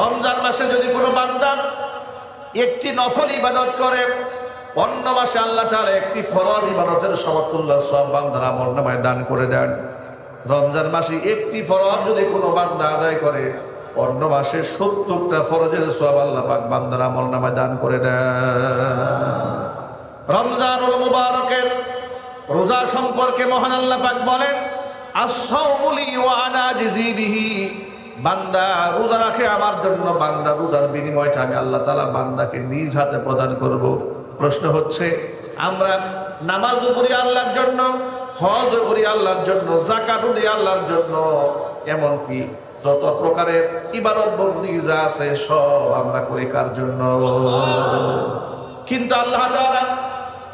রমজান মাসে যদি কোনো বান্দা একটি নফল ইবাদত করে, অন্য মাসে আল্লাহ তাআলা একটি ফরজ ইবাদতের সমতুল্য সওয়াব বান্দার আমলনামায় দান করে দেন। রমজান মাসে একটি ফরজ যদি কোনো বান্দা আদায় করে, অন্য মাসে ৭০টা ফরজের সওয়াব আল্লাহ পাক বান্দার আমলনামায় দান করে দেন। রমজানুল মুবারকের রোজা সম্পর্কে মহান আল্লাহ পাক বলেন, আস-সাওমু লি ওয়া আনা আজজি বিহি। বান্দা রোজা রাখে আমার জন্য, বান্দা রোজার বিনিময়টা আমি আল্লাহ তাআলা বান্দাকে নিজ হাতে প্রদান করব। প্রশ্ন হচ্ছে, আমরা নামাজও করি আল্লাহর জন্য, হজও করি আল্লাহর জন্য, যাকাতও দিই আল্লাহর জন্য, এমনকি যত প্রকারের ইবাদত বন্দেগী যা আছে সব আমরা করি কার জন্য? কিন্তু আল্লাহ তাআলা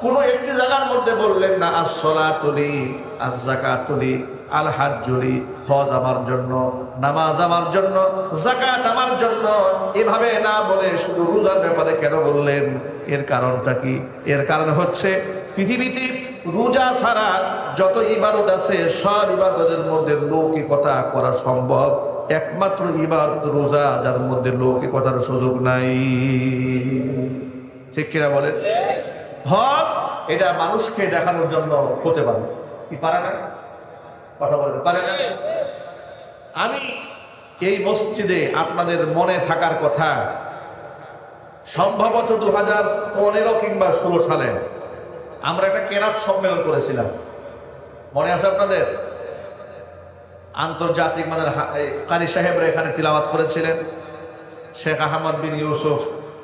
কোনো একটি জায়গার মধ্যে বললেন না আস-সালাতু লি, আজ-যাকাতু লি, আল হাজ্জু লি, হজ আমার জন্য, নামাজ আমার জন্য, যাকাত আমার জন্য, এভাবে না বলে শুধু রোজার ব্যাপারে কেন বললেন? এর কারণটা কি? এর কারণ হচ্ছে পৃথিবীতে রোজা ছাড়া যত ইবাদত আছে সব ইবাদতের মধ্যে লৌকিকতা করা সম্ভব, একমাত্র ইবাদত রোজা যার মধ্যে লৌকিকতার সুযোগ নাই। ঠিক কিনা বলেন? হজ এটা মানুষকে দেখানোর জন্য হতে পারে, কি পারে না? কথা বলতে পারে না? আমি এই মসজিদে আপনাদের মনে থাকার কথা, সম্ভবত 2015 কিংবা 16 সালে আমরা একটা কেরাত সম্মেলন করেছিলাম, মনে আছে আপনাদের? আন্তর্জাতিক মানের কারি সাহেবরা এখানে তিলাওয়াত করেছিলেন, শেখ আহমদ বিন ইউসুফ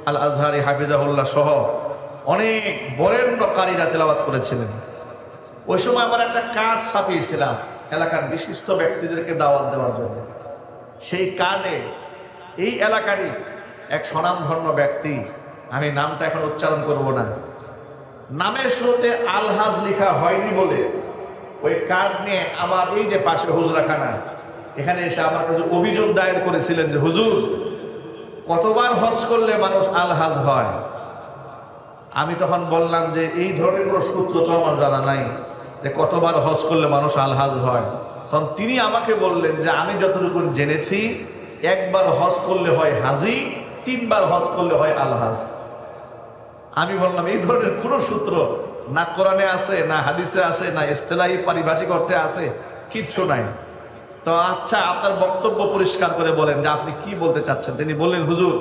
আল আজহারি হাফিজাহুল্লাহ সহ অনেক বরেণ্য কারীরা তিলাওয়াত করেছিলেন। ওই সময় আমার একটা কার্ড ছাপিয়েছিলাম এলাকার বিশিষ্ট ব্যক্তিদেরকে দাওয়াত দেওয়ার জন্য। সেই কার্ডে এই এলাকারই এক স্বনামধন্য ব্যক্তি, আমি নামটা এখন উচ্চারণ করব না, নামের শুরুতে আলহাজ লেখা হয়নি বলে ওই কার্ড নিয়ে আমার এই যে পাশে হুজরাখানা, এখানে এসে আমার কাছে অভিযোগ দায়ের করেছিলেন যে হুজুর, কতবার হজ করলে মানুষ আলহাজ হয়? আমি তখন বললাম যে এই ধরনের কোনো সূত্র তো আমার জানা নাই যে কতবার হজ করলে মানুষ আলহাজ হয়। তখন তিনি আমাকে বললেন যে আমি যতটুকু জেনেছি, একবার হজ করলে হয় হাজি, 3 বার হজ করলে হয় আলহাজ। আমি বললাম এই ধরনের কোনো সূত্র না কোরআনে আছে, না হাদিসে আছে, না ইস্তেলাহি পারিভাষিক অর্থে আছে, কিচ্ছু নাই। তো আচ্ছা, আপনার বক্তব্য পরিষ্কার করে বলেন যে আপনি কি বলতে চাচ্ছেন। তিনি বললেন, হুজুর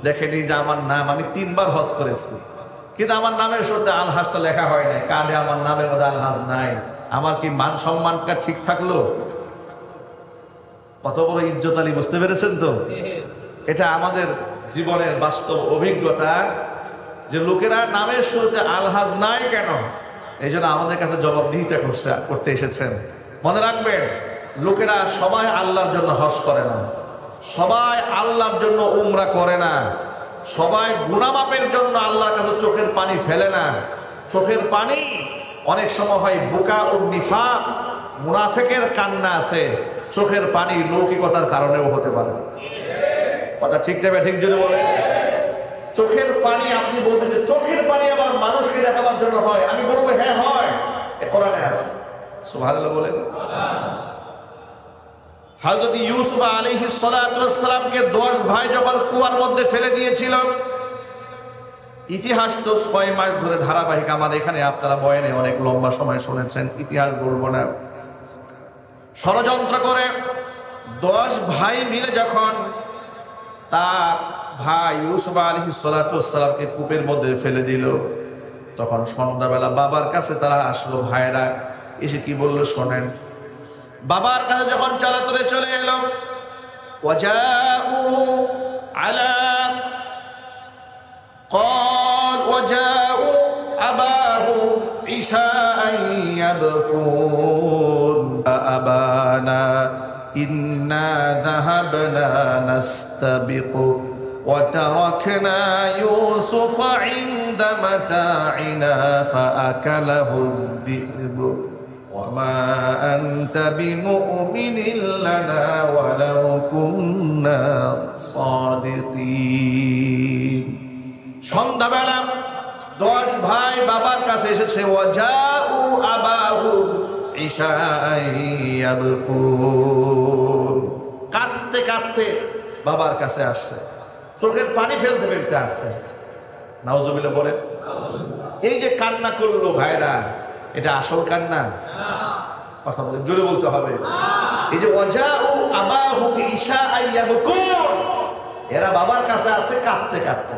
দেখেন, এই যে আমার নাম, আমি 3 বার হজ করেছি, কিন্তু আমার নামের শুরুতে আলহাজটা লেখা হয় নাই, কার্ডে আমার নামের মধ্যে আলহাজ নাই। আমার কি মান সম্মানটা ঠিক থাকলো? কত বড় ইজ্জত আলী, বুঝতে পেরেছেন তো? এটা আমাদের জীবনের বাস্তব অভিজ্ঞতা যে লোকেরা নামের শুরুতে আলহাজ নাই কেন, এই জন্য আমাদের কাছে জবাবদিহিতা করতে এসেছেন। মনে রাখবেন, লোকেরা সবাই আল্লাহর জন্য হজ করে না, সবাই আল্লাহর জন্য উমরা করে না, সবাই গুনাহ মাপের জন্য আল্লাহর কাছে চোখের পানি ফেলে না। চোখের পানি অনেক সময় হয় বুকা ও নিফাক, মুনাফিকের কান্না আছে, চোখের পানি লৌকিকতার কারণেও হতে পারে। কথা ঠিক যাবে? ঠিক যদি বলে চোখের পানি, আপনি বলবেন যে চোখের পানি আমার মানুষকে দেখাবার জন্য হয়, আমি বলবো হ্যাঁ হয়, কোরআনে আছে। সুবহানাল্লাহ বলেন। হযরত ইউসুফ আলাইহিস সালাতু ওয়াস সালামকে 10 ভাই যখন কুয়ার মধ্যে ফেলে দিয়েছিল, ইতিহাস তো 6 মাস ধরে ধারাবাহিক আমার এখানে আপনারা বয়ানে অনেক লম্বা সময় শুনেছেন, ইতিহাস বলবো না। ষড়যন্ত্র করে 10 ভাই মিলে যখন তার ভাই ইউসুফ আলাইহিস সালাতু ওয়াস সালামকে কূপের মধ্যে ফেলে দিল, তখন সন্ধ্যাবেলা বাবার কাছে তারা আসলো, ভাইরা এসে কি বললো শোনেন। বাবার কাছে যখন চালাতরে চলে এলো, ওয়াজাউ আলা قال وجاءوا أباهم عشاء يبكون أبانا إنا ذهبنا نستبق وتركنا يوسف عند متاعنا فأكله الذئب وما أنت بمؤمن لنا ولو كنا صادقين। সন্ধ্যাবেলা 10 ভাই বাবার কাছে এসেছে, ওয়াজাউ আবাহুম ইশাআন ইয়াবকুন, কাঁদতে কাঁদতে বাবার কাছে আসছে, চোখের পানি ফেলতে ফেলতে আসছে। নাউজুবিল্লাহ বলেন। এই যে কান্না করলো ভাইরা, এটা আসল কান্না? কথা বলে জোরে বলতে হবে। এই যে ওয়াজাউ আবাহুম ইশাআ ইয়াবকুন, এরা বাবার কাছে আসে কাঁদতে কাঁদতে,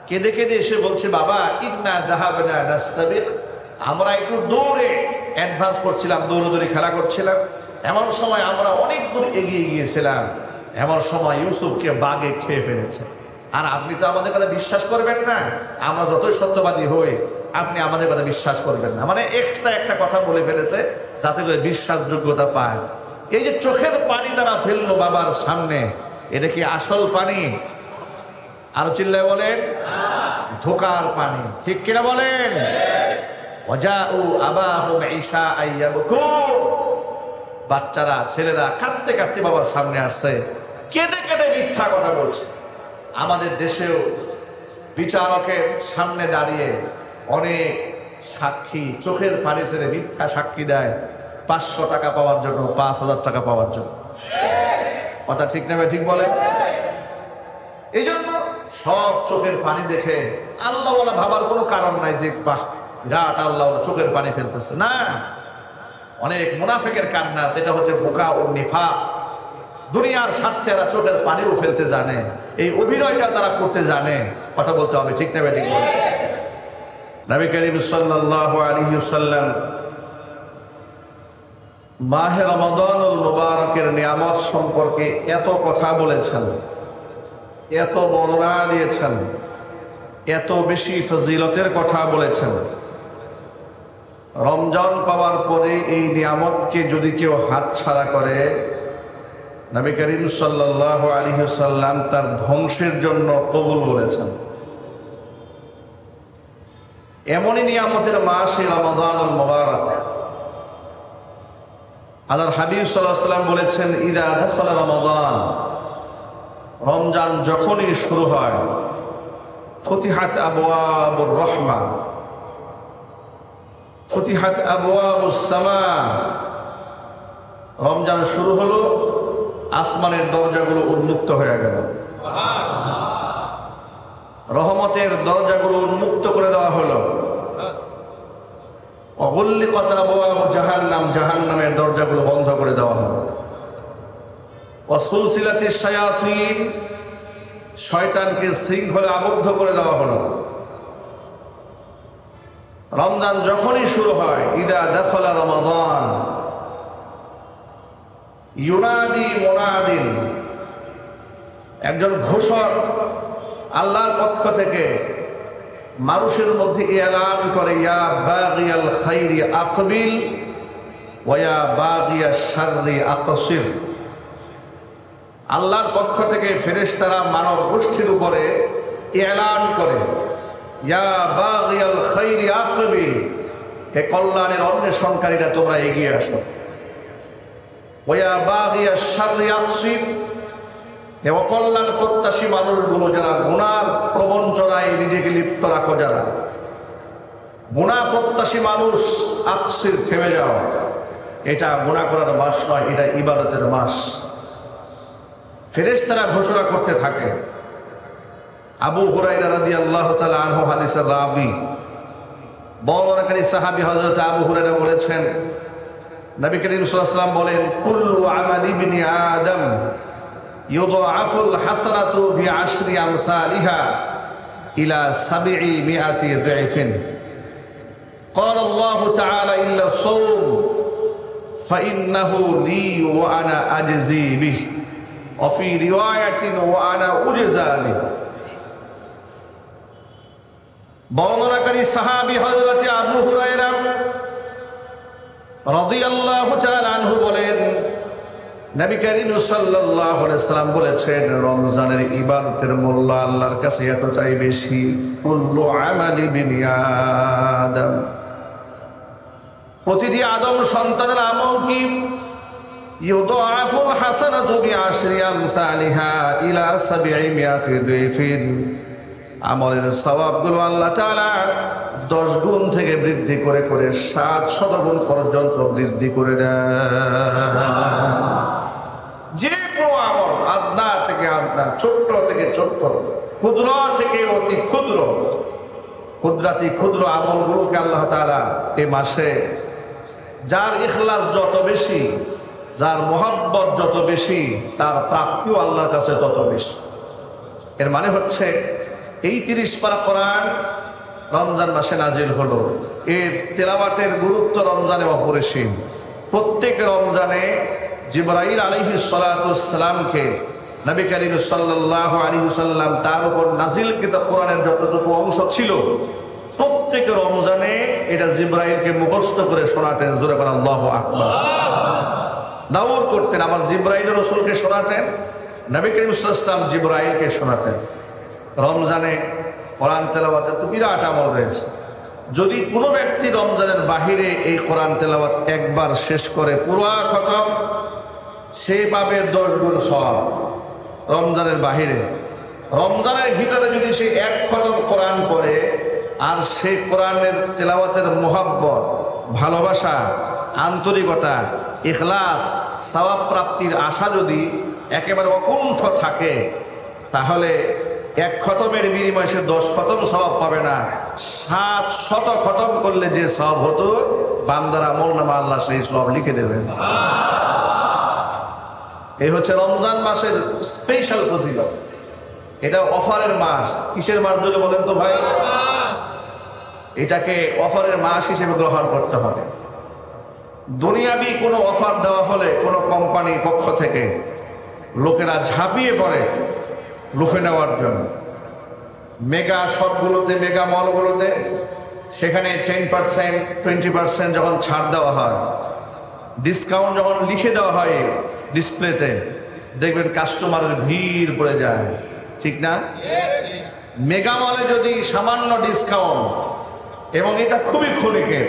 কেঁদে কেঁদে এসে বলছে, বাবা ইন্না যাহাবনা নাস্তাবিক, আমরা একটু দৌড়ে অ্যাডভান্স করছিলাম, দৌড়দৌড়ি খেলা করছিলাম, এমন সময় আমরা অনেক দূর এগিয়ে গিয়েছিলাম, এমন সময় ইউসুফকে বাঘে খেয়ে ফেলেছে। আর আপনি তো আমাদের কথা বিশ্বাস করবেন না, আমরা যতই সত্যবাদী হই আপনি আমাদের কথা বিশ্বাস করবেন না। মানে এক্সট্রা একটা কথা বলে ফেলেছে যাতে করে বিশ্বাসযোগ্যতা পায়। এই যে চোখের পানি তারা ফেললো বাবার সামনে, এটা কি আসল পানি? আরো চিল্লায় বলেন, ধোকার পানি। ঠিক কিনা বলেন? ওয়াজাউ আবাহুম ইশাআ ইয়াবকুন, বাচ্চারা ছেলেরা কাঁদতে কাঁদতে বাবার সামনে আসছে, কেঁদে কেঁদে মিথ্যা কথা বলছে। আমাদের দেশেও বিচারকের সামনে দাঁড়িয়ে অনেক সাক্ষী চোখের পানি ছেড়ে মিথ্যা সাক্ষী দেয় 500 টাকা পাওয়ার জন্য, 5000 টাকা পাওয়ার জন্য। কথা ঠিক নেবে? ঠিক বলে। এই জন্য সব চোখের পানি দেখে আল্লাহওয়ালা ভাবার কোনো কারণ নাই যে বাহ বিরাট আল্লাহওয়ালা চোখের পানি ফেলতেছে। না, অনেক মুনাফিকের কান্না, সেটা হচ্ছে বোকা ও নিফাক। দুনিয়ার স্বার্থে এরা চোখের পানিও ফেলতে জানে, এই অভিনয়টা তারা করতে জানে। কথা বলতে হবে, ঠিক নেবে? ঠিক বলে। নবী করিম সাল্লাল্লাহু আলাইহি ওয়াসাল্লাম মাহে রমাদানুল মুবারকের নিয়ামত সম্পর্কে এত কথা বলেছেন, এত বর্ণনা দিয়েছেন, এত বেশি ফজিলতের কথা বলেছেন। রমজান পাওয়ার পরে এই নিয়ামতকে যদি কেউ হাতছাড়া করে, নবী করিম সাল্লাল্লাহু আলাইহি ওয়াসাল্লাম তার ধ্বংসের জন্য কবুল বলেছেন। এমনই নিয়ামতের মাস এই রমাদানুল মুবারক। আল্লাহর হাবিব সাল্লাল্লাহু আলাইহি ওয়াসাল্লাম বলেছেন, ইদা দাখালা রমাদান, রমজান যখনই শুরু হয়, ফুতিহাত আবওয়াবুর রাহমা, ফুতিহাত আবওয়াবুস সামা, রমজান শুরু হলো, আসমানের দরজাগুলো উন্মুক্ত হয়ে গেল, রহমতের দরজাগুলো উন্মুক্ত করে দেওয়া হলো। অগুল্লিকাত আবওয়াবু জাহান্নাম, জাহান্নামের দরজাগুলো বন্ধ করে দেওয়া হলো। ওয়াসুলসিলাতিশ শায়াতিন, শয়তানকে শৃঙ্খলে আবদ্ধ করে দেওয়া হলো। রমজান যখনই শুরু হয়, ইদা দাখালা রমাদান, ইউনাদি মুনাদিন, একজন ঘোষক আল্লাহর পক্ষ থেকে মানুষের মধ্যে এলান করে, ইয়া বাগিয়াল খাইরি আকবিল ওয়া ইয়া বাগিয়াশ শাররি আকসির। আল্লাহর পক্ষ থেকে ফেরেশতারা মানব গোষ্ঠীর উপরে এলান করে, ইয়া বাগিয়াল খাইরি আকবিল, হে কল্যাণের অন্বেষণকারীরা তোমরা এগিয়ে আসো। ওয়া ইয়া বাগিয়াশ শাররি আকসির, হে অকল্যাণ প্রত্যাশী মানুষগুলো, যারা গুনার প্রবঞ্চনায় নিজেকে লিপ্ত রাখো, যারা গুনাহ প্রত্যাশী মানুষ, আকসির, থেমে যাও। এটা গুনাহ করার মাস নয়, এটা ইবাদতের মাস। ফেরেশতারা ঘোষণা করতে থাকে। আবু হুরায়রা রাদিয়াল্লাহু তাআলা আনহু হাদিসের রাবী, বর্ণনাকারী সাহাবী হযরত আবু হুরায়রা বলেছেন, নবী করিম সাল্লাল্লাহু আলাইহি ওয়াসাল্লাম বলেন, কুল্লু আমালি ইবনি আদম ইউদাআফুল হাসানাতু বিআশরি আমসালিহা ইলা 700 দি'ফিন। قال الله تعالى إلا الصوم فإنه لي وأنا أجزي به وفي رواية وأنا أجزى به। বর্ণনাকারী সাহাবী হযরত আবু হুরায়রা রাদিয়াল্লাহু তাআলা আনহু বলেন, নবী করিম সাল্লাল্লাহু আলাইহি ওয়াসাল্লাম বলেছেন, রমজানের ইবাদতের মূল্য আল্লাহর কাছে এতটাই বেশি, কুল্লু আমালি বিনি আদম, প্রতিটি আদম সন্তানের আমল কি, ইউদাআফুল হাসানাতু বিআশরি আমসালিহা ইলা 700 দি'ফিন, আমলের সওয়াবগুলো আল্লাহ তাআলা 10 গুণ থেকে বৃদ্ধি করে করে 700 গুণ পর্যন্ত বৃদ্ধি করে দেন। যে কোনো আমল, আদনা থেকে আদনা, ছোট্ট থেকে ছোট্ট, ক্ষুদ্র থেকে অতি ক্ষুদ্র, ক্ষুদ্রাতি ক্ষুদ্র আমলগুলোকে আল্লাহ তাআলা এই মাসে, যার ইখলাস যত বেশি, যার মহব্বত যত বেশি, তার প্রাপ্তিও আল্লাহর কাছে তত বেশি। এর মানে হচ্ছে এই 30 পারা কোরআন রমজান মাসে নাজিল হলো, এর তেলাওয়াতের গুরুত্ব রমজানে অপরিসীম। প্রত্যেক রমজানে জিবরাইল আলাইহিস সালাতু ওয়াস সালামকে নবী করিম সাল্লাল্লাহু আলাইহি ওয়াসাল্লাম তার উপর নাজিলকৃত কোরআনের যতটুকু অংশ ছিল, প্রত্যেক রমজানে এটা জিবরাইলকে মুখস্থ করে শোনাতেন। জোরে বলেন আল্লাহু আকবার। দাওর করতেন, আবার জিবরাইল রাসূলকে শোনাতেন, নবী করিম সাল্লাল্লাহু আলাইহি ওয়াসাল্লাম জিবরাইলকে শোনাতেন। রমজানে কোরআন তেলাওয়াতের তো বিরাট আমল রয়েছে। যদি কোনো ব্যক্তি রমজানের বাহিরে এই কোরআন তেলাওয়াত একবার শেষ করে পুরো খতম, সে পাবে 10 গুণ সওয়াব। রমজানের বাহিরে, রমজানের ভিতরে যদি সে 1 খতম কোরআন পড়ে, আর সেই কোরআনের তেলাওয়াতের মোহাব্বত, ভালোবাসা, আন্তরিকতা, ইখলাস, সওয়াব প্রাপ্তির আশা যদি একেবারে অকুণ্ঠ থাকে, তাহলে 1 খতমের বিনিময়ে সে 10 খতম সওয়াব পাবে না, 700 খতম করলে যে সওয়াব হতো, বান্দার আমলনামা আল্লাহ সেই সওয়াব লিখে দেবেন। এই হচ্ছে রমজান মাসের স্পেশাল ফজিলত। এটা অফারের মাস। কিসের মাস যদি বলেন তো ভাই? এটাকে অফারের মাস হিসেবে গ্রহণ করতে হবে। দুনিয়াবি কোনো অফার দেওয়া হলে কোনো কোম্পানির পক্ষ থেকে লোকেরা ঝাঁপিয়ে পড়ে লুফে নেওয়ার জন্য। মেগা শপগুলোতে, মেগা মলগুলোতে সেখানে 10%, 20% যখন ছাড় দেওয়া হয়, ডিসকাউন্ট যখন লিখে দেওয়া হয় ডিসপ্লেতে, দেখবেন কাস্টমারের ভিড় পড়ে যায়, ঠিক না? মেগা মলে যদি সামান্য ডিসকাউন্ট, এবং এটা খুবই ক্ষণিকের,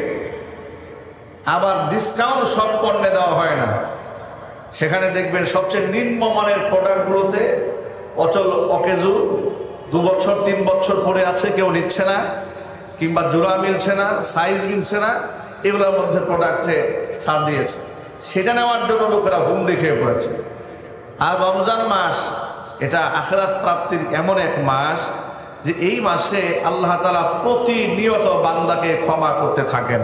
আবার ডিসকাউন্ট সব পণ্যে দেওয়া হয় না, সেখানে দেখবেন সবচেয়ে নিম্নমানের প্রোডাক্টগুলোতে অচল অকেজু 2 বছর 3 বছর পরে আছে, কেউ নিচ্ছে না, কিংবা জোড়া মিলছে না, সাইজ মিলছে না, এগুলোর মধ্যে প্রোডাক্টে ছাড় দিয়েছে। সেটা নেওয়ার জন্য লোকেরা হুমড়ি খেয়ে পড়েছে। আর রমজান মাস এটা আখিরাত প্রাপ্তির এমন এক মাস যে এই মাসে আল্লাহ তাআলা প্রতিনিয়ত বান্দাকে ক্ষমা করতে থাকেন।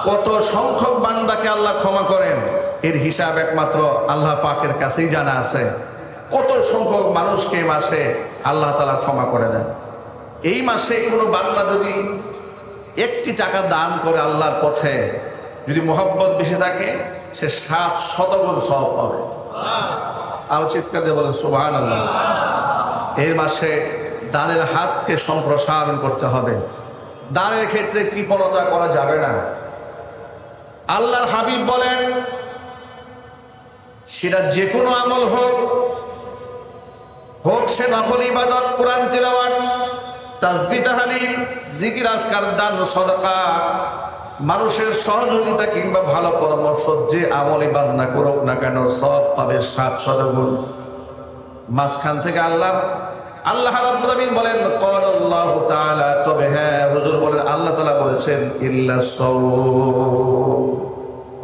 কত সংখ্যক বান্দাকে আল্লাহ ক্ষমা করেন এর হিসাব একমাত্র আল্লাহ পাকের কাছেই জানা আছে। কত সংখ্যক মানুষকে মাসে আল্লাহ তাআলা ক্ষমা করে দেন। এই মাসে কোনো বান্দা যদি 1টি টাকা দান করে আল্লাহর পথে, যদি মোহাব্বত বেশি থাকে, সে 700 গুণ সওয়াব পাবে। আর চিৎকার দিয়ে বলেন সুবহানাল্লাহ। এই মাসে দানের হাতকে সম্প্রসারণ করতে হবে। দানের ক্ষেত্রে কৃপণতা করা যাবে না। আল্লাহর হাবিব বলেন, সেটা যে কোনো আমল হোক, হোক সে নফল ইবাদত, কোরআন তিলাওয়াত, তাসবিহ তাহলিল, জিকির আজকার, দান, সাদাকা, মানুষের সহযোগিতা কিংবা ভালো পরামর্শ, যে আমল ইবাদত না করুক না কেন সওয়াব পাবে 700 গুণ। মাঝখান থেকে আল্লাহ রাব্বুল আমিন বলেন, ক্বালাল্লাহু তাআলা, তবে হ্যাঁ হুজুর বলেন, আল্লাহ তাআলা বলেছেন ইল্লা সাওম।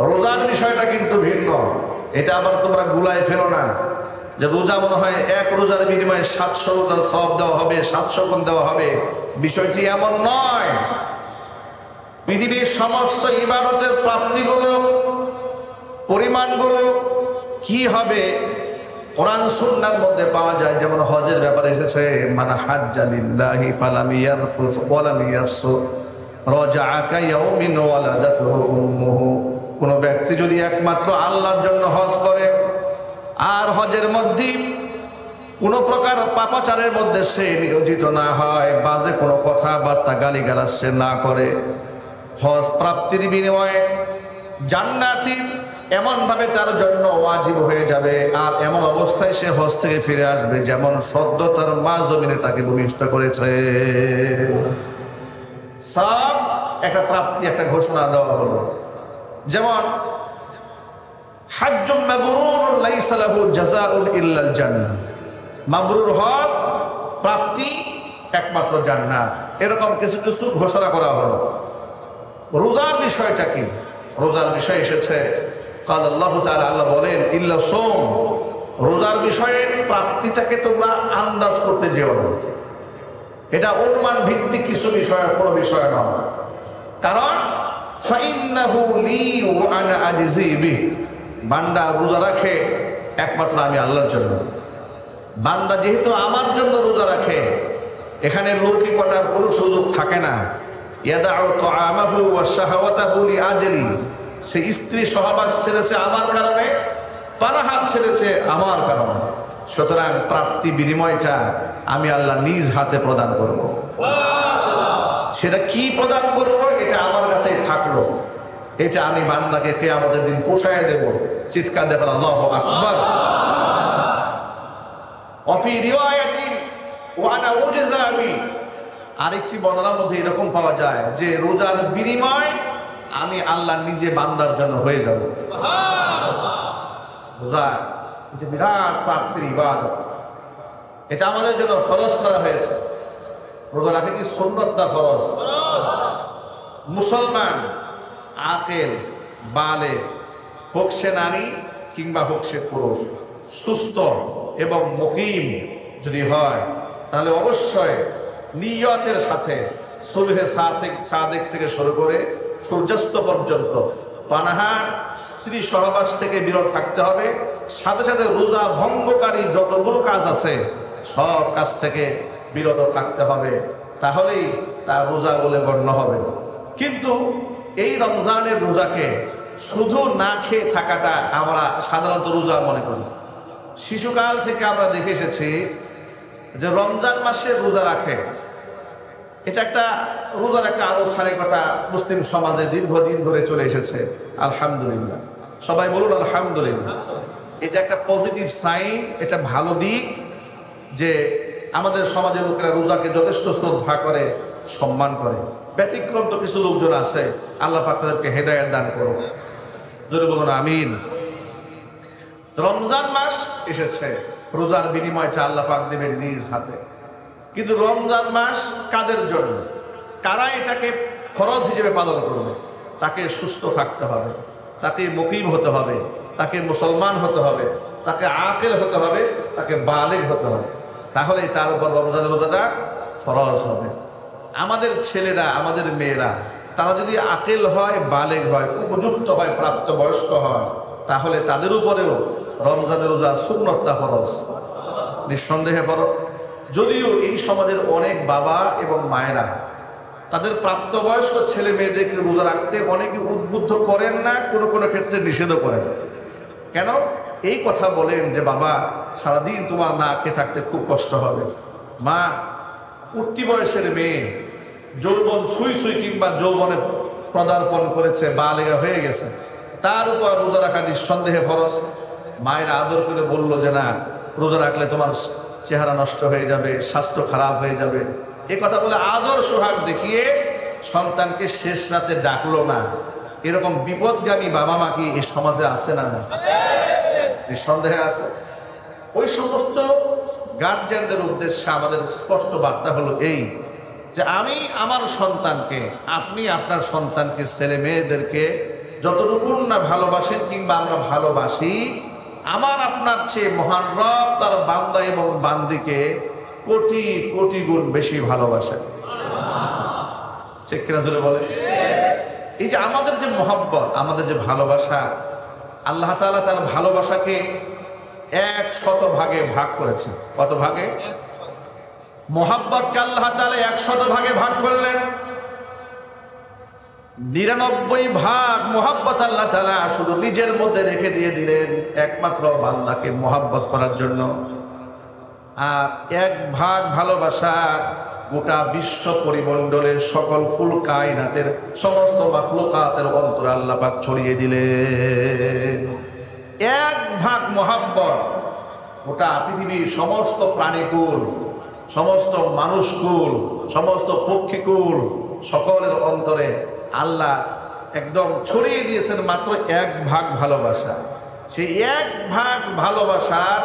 রোজার বিষয়টা কিন্তু ভিন্ন। এটা আবার তোমরা গুলায় ফেলো না যে রোজা মনে হয় 1 রোজার বিনিময়ে 700 রোজার সওয়াব দেওয়া হবে, 700 গুণ দেওয়া হবে। বিষয়টি এমন নয়। পৃথিবীর সমস্ত ইবাদতের প্রাপ্তিগুলো, পরিমাণগুলো কি হবে, কোরআন সুন্নাহর মধ্যে পাওয়া যায়। যেমন হজের ব্যাপারে এসেছে, মান হাজ্জা লিল্লাহি ফালাম ইয়ারফুস ওয়া লাম ইয়াফসুক রাজাআ কায়াউমিন ওয়ালাদাতুহু উম্মুহু। কোন ব্যক্তি যদি একমাত্র আল্লাহর জন্য হজ করে, আর হজের মধ্যে কোনো প্রকার পাপাচারের মধ্যে সে নিয়োজিত না হয়, বাজে কোনো কথাবার্তা গালিগালাজ সে না করে, হজ প্রাপ্তির বিনিময়ে জান্নাতি এমনভাবে তার জন্য ওয়াজিব হয়ে যাবে। আর এমন অবস্থায় সে হজ থেকে ফিরে আসবে যেমন সদ্য তার মা জমিনে তাকে ভূমিষ্ঠ করেছে। সব একটা প্রাপ্তি, একটা ঘোষণা দেওয়া হলো। যেমন হাজ্জুম মাবরুর লাইসা লাহু জাযাউন ইল্লাল জান্নাহ, মাবরুর হজ প্রাপ্তি একমাত্র জান্নাত। এরকম কিছু কিছু ঘোষণা করা হলো। রোজার বিষয়টা কি? রোজার বিষয় এসেছে কাল আল্লাহ তাআলা, আল্লাহ বলেন, ইল্লা সোম, রোজার বিষয়ে প্রাপ্তিটাকে তোমরা আন্দাজ করতে যেও না। এটা অনুমান ভিত্তিক কিছু বিষয়, কোনো বিষয় নয়। কারণ ফাইন্নাহু লি ওয়া আনা আজজি বিহি, বান্দা রোজা রাখে একমাত্র আমি আল্লাহর জন্য। বান্দা যেহেতু আমার জন্য রোজা রাখে, এখানে লৌকিকতার কোনো সুযোগ থাকে না। ইয়াদাউ তাআমাহু ওয়া শাহাওয়াতাহু লিআজলি, সে স্ত্রী সহবাস ছেড়েছে আমার কারণে, পানাহার ছেড়েছে আমার কারণে। সুতরাং প্রাপ্তি বিনিময়টা আমি আল্লাহ নিজ হাতে প্রদান করব। সেটা কি প্রদান করব, এটা আমার কাছেই থাকলো। এটা আমি বান্দাকে কিয়ামতের দিন পোষায় দেব। চিৎকার দেবেন আল্লাহু আকবার। অফি রিওয়ায়াতিন ওয়া আনা উজযা বি, আরেকটি বর্ণনার মধ্যে এরকম পাওয়া যায় যে রোজার বিনিময় আমি আল্লাহ নিজে বান্দার জন্য হয়ে যাব। রোজা এটা বিরাট প্রাপ্তির ইবাদত, এটা আমাদের জন্য ফরজ করা হয়েছে। রোজা রাখা কি সুন্নত না ফরজ? মুসলমান আকেল বালেগ, হোক সে নারী কিংবা হোক সে পুরুষ, সুস্থ এবং মুকিম যদি হয়, তাহলে অবশ্যই নিয়তের সাথে সুবহে সাদেক থেকে শুরু করে সূর্যাস্ত পর্যন্ত পানাহার, স্ত্রী সহবাস থেকে বিরত থাকতে হবে। সাথে সাথে রোজা ভঙ্গকারী যতগুলো কাজ আছে সব কাজ থেকে বিরত থাকতে হবে, তাহলেই তার রোজা বলে গণ্য হবে। কিন্তু এই রমজানের রোজাকে শুধু না খেয়ে থাকাটা আমরা সাধারণত রোজা মনে করি। শিশুকাল থেকে আমরা দেখে এসেছি যে রমজান মাসে রোজা রাখে, এটা একটা রোজার একটা আনুষ্ঠানিকতা মুসলিম সমাজে দীর্ঘদিন ধরে চলে এসেছে। আলহামদুলিল্লাহ, সবাই বলুন আলহামদুলিল্লাহ। এটা একটা পজিটিভ সাইন, এটা ভালো দিক যে আমাদের সমাজের লোকেরা রোজাকে যথেষ্ট শ্রদ্ধা করে, সম্মান করে। ব্যতিক্রম তো কিছু লোকজন আছে, আল্লাহ পাক তাদেরকে হেদায়েত দান করুন। জোরে বলুন আমিন। রমজান মাস এসেছে, রোজার বিনিময়টা আল্লাহ পাক দেবেন নিজ হাতে। কিন্তু রমজান মাস কাদের জন্য? কারা এটাকে ফরজ হিসেবে পালন করবে? তাকে সুস্থ থাকতে হবে, তাকে মুকিম হতে হবে, তাকে মুসলমান হতে হবে, তাকে আকেল হতে হবে, তাকে বালেগ হতে হবে, তাহলেই তার উপর রমজানের রোজাটা ফরজ হবে। আমাদের ছেলেরা, আমাদের মেয়েরা, তারা যদি আকেল হয়, বালেগ হয়, উপযুক্ত হয়, প্রাপ্তবয়স্ক হয়, তাহলে তাদের উপরেও রমজানের রোজা সুন্নতটা ফরজ, নিঃসন্দেহে ফরজ। যদিও এই সমাজের অনেক বাবা এবং মায়েরা তাদের প্রাপ্তবয়স্ক ছেলে মেয়েদেরকে রোজা রাখতে অনেকে উদ্বুদ্ধ করেন না, কোনো কোনো ক্ষেত্রে নিষেধও করেন। কেন? এই কথা বলেন যে বাবা সারাদিন তোমার না খেয়ে থাকতে খুব কষ্ট হবে। মা, উঠতি বয়সের মেয়ে, যৌবন সুই সুই কিংবা যৌবনে পদার্পণ করেছে, বালেগা হয়ে গেছে, তার উপর রোজা রাখা নিঃসন্দেহে ফরজ। মায়ের আদর করে বলল যে না, রোজা রাখলে তোমার চেহারা নষ্ট হয়ে যাবে, স্বাস্থ্য খারাপ হয়ে যাবে, এ কথা বলে আদর সোহাগ দেখিয়ে সন্তানকে শেষ রাতে ডাকলো না। এরকম বিপদগামী বাবা মা কি এই সমাজে আছে না? নিঃসন্দেহে আছে। ওই সমস্ত গার্জিয়ানদের উদ্দেশ্যে আমাদের স্পষ্ট বার্তা হলো এই যে আমি আমার সন্তানকে, আপনি আপনার সন্তানকে, ছেলে মেয়েদেরকে যতটুকু না ভালোবাসেন কিংবা আমরা ভালোবাসি, আমার আপনার চেয়ে মহান রব তার বান্দা এবং বান্দিকে কোটি কোটি গুণ বেশি ভালোবাসেন। ঠিক কিনা জোরে বলে? এই যে আমাদের যে মহব্বত, আমাদের যে ভালোবাসা, আল্লাহ তাআলা তার ভালোবাসাকে 100 ভাগে ভাগ করেছে। কত ভাগে? মহব্বতকে আল্লাহ তাআলা 100 ভাগে ভাগ করলেন। 99 ভাগ মহব্বত আল্লাহ তাআলা শুধু নিজের মধ্যে রেখে দিয়ে দিলেন একমাত্র বান্দাকে মহব্বত করার জন্য। আর 1 ভাগ ভালোবাসা গোটা বিশ্ব পরিমণ্ডলের সকল কুল কায়নাতের সমস্ত মাখলুকাতের অন্তরে আল্লাহ পাক ছড়িয়ে দিলেন। 1 ভাগ মহব্বত গোটা পৃথিবীর সমস্ত প্রাণীকুল, সমস্ত মানুষকুল, সমস্ত পক্ষীকুল, সকলের অন্তরে আল্লাহ একদম ছড়িয়ে দিয়েছেন মাত্র 1 ভাগ ভালোবাসা। সেই 1 ভাগ ভালোবাসার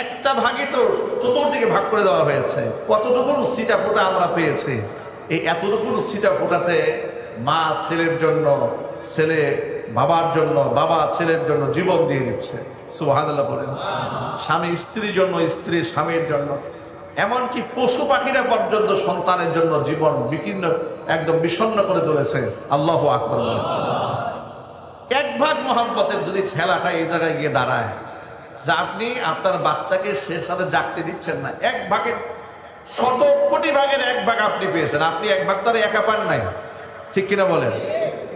1টা ভাগই তো চতুর্দিকে ভাগ করে দেওয়া হয়েছে। কতটুকু সিটা ফোটা আমরা পেয়েছি। এই এতটুকু সিটা ফোটাতে মা ছেলের জন্য, ছেলে বাবার জন্য, বাবা ছেলের জন্য জীবন দিয়ে দিচ্ছে। সুবহানাল্লাহ বলেন। স্বামী স্ত্রীর জন্য, স্ত্রী স্বামীর জন্য, এমনকি পশু পাখিরা পর্যন্ত সন্তানের জন্য জীবন বিকীর্ণ, একদম বিষণ্ণ করে তুলেছে। আল্লাহু আকবার। এক ভাগ মহব্বতের যদি ঠেলাটা এই জায়গায় গিয়ে দাঁড়ায় যে আপনি আপনার বাচ্চাকে সে সাথে জাগতে দিচ্ছেন না, এক ভাগের 100 কোটি ভাগের এক ভাগ আপনি পেয়েছেন, আপনি এক ভাগ তো আর একা পান নাই, ঠিক কিনা বলেন?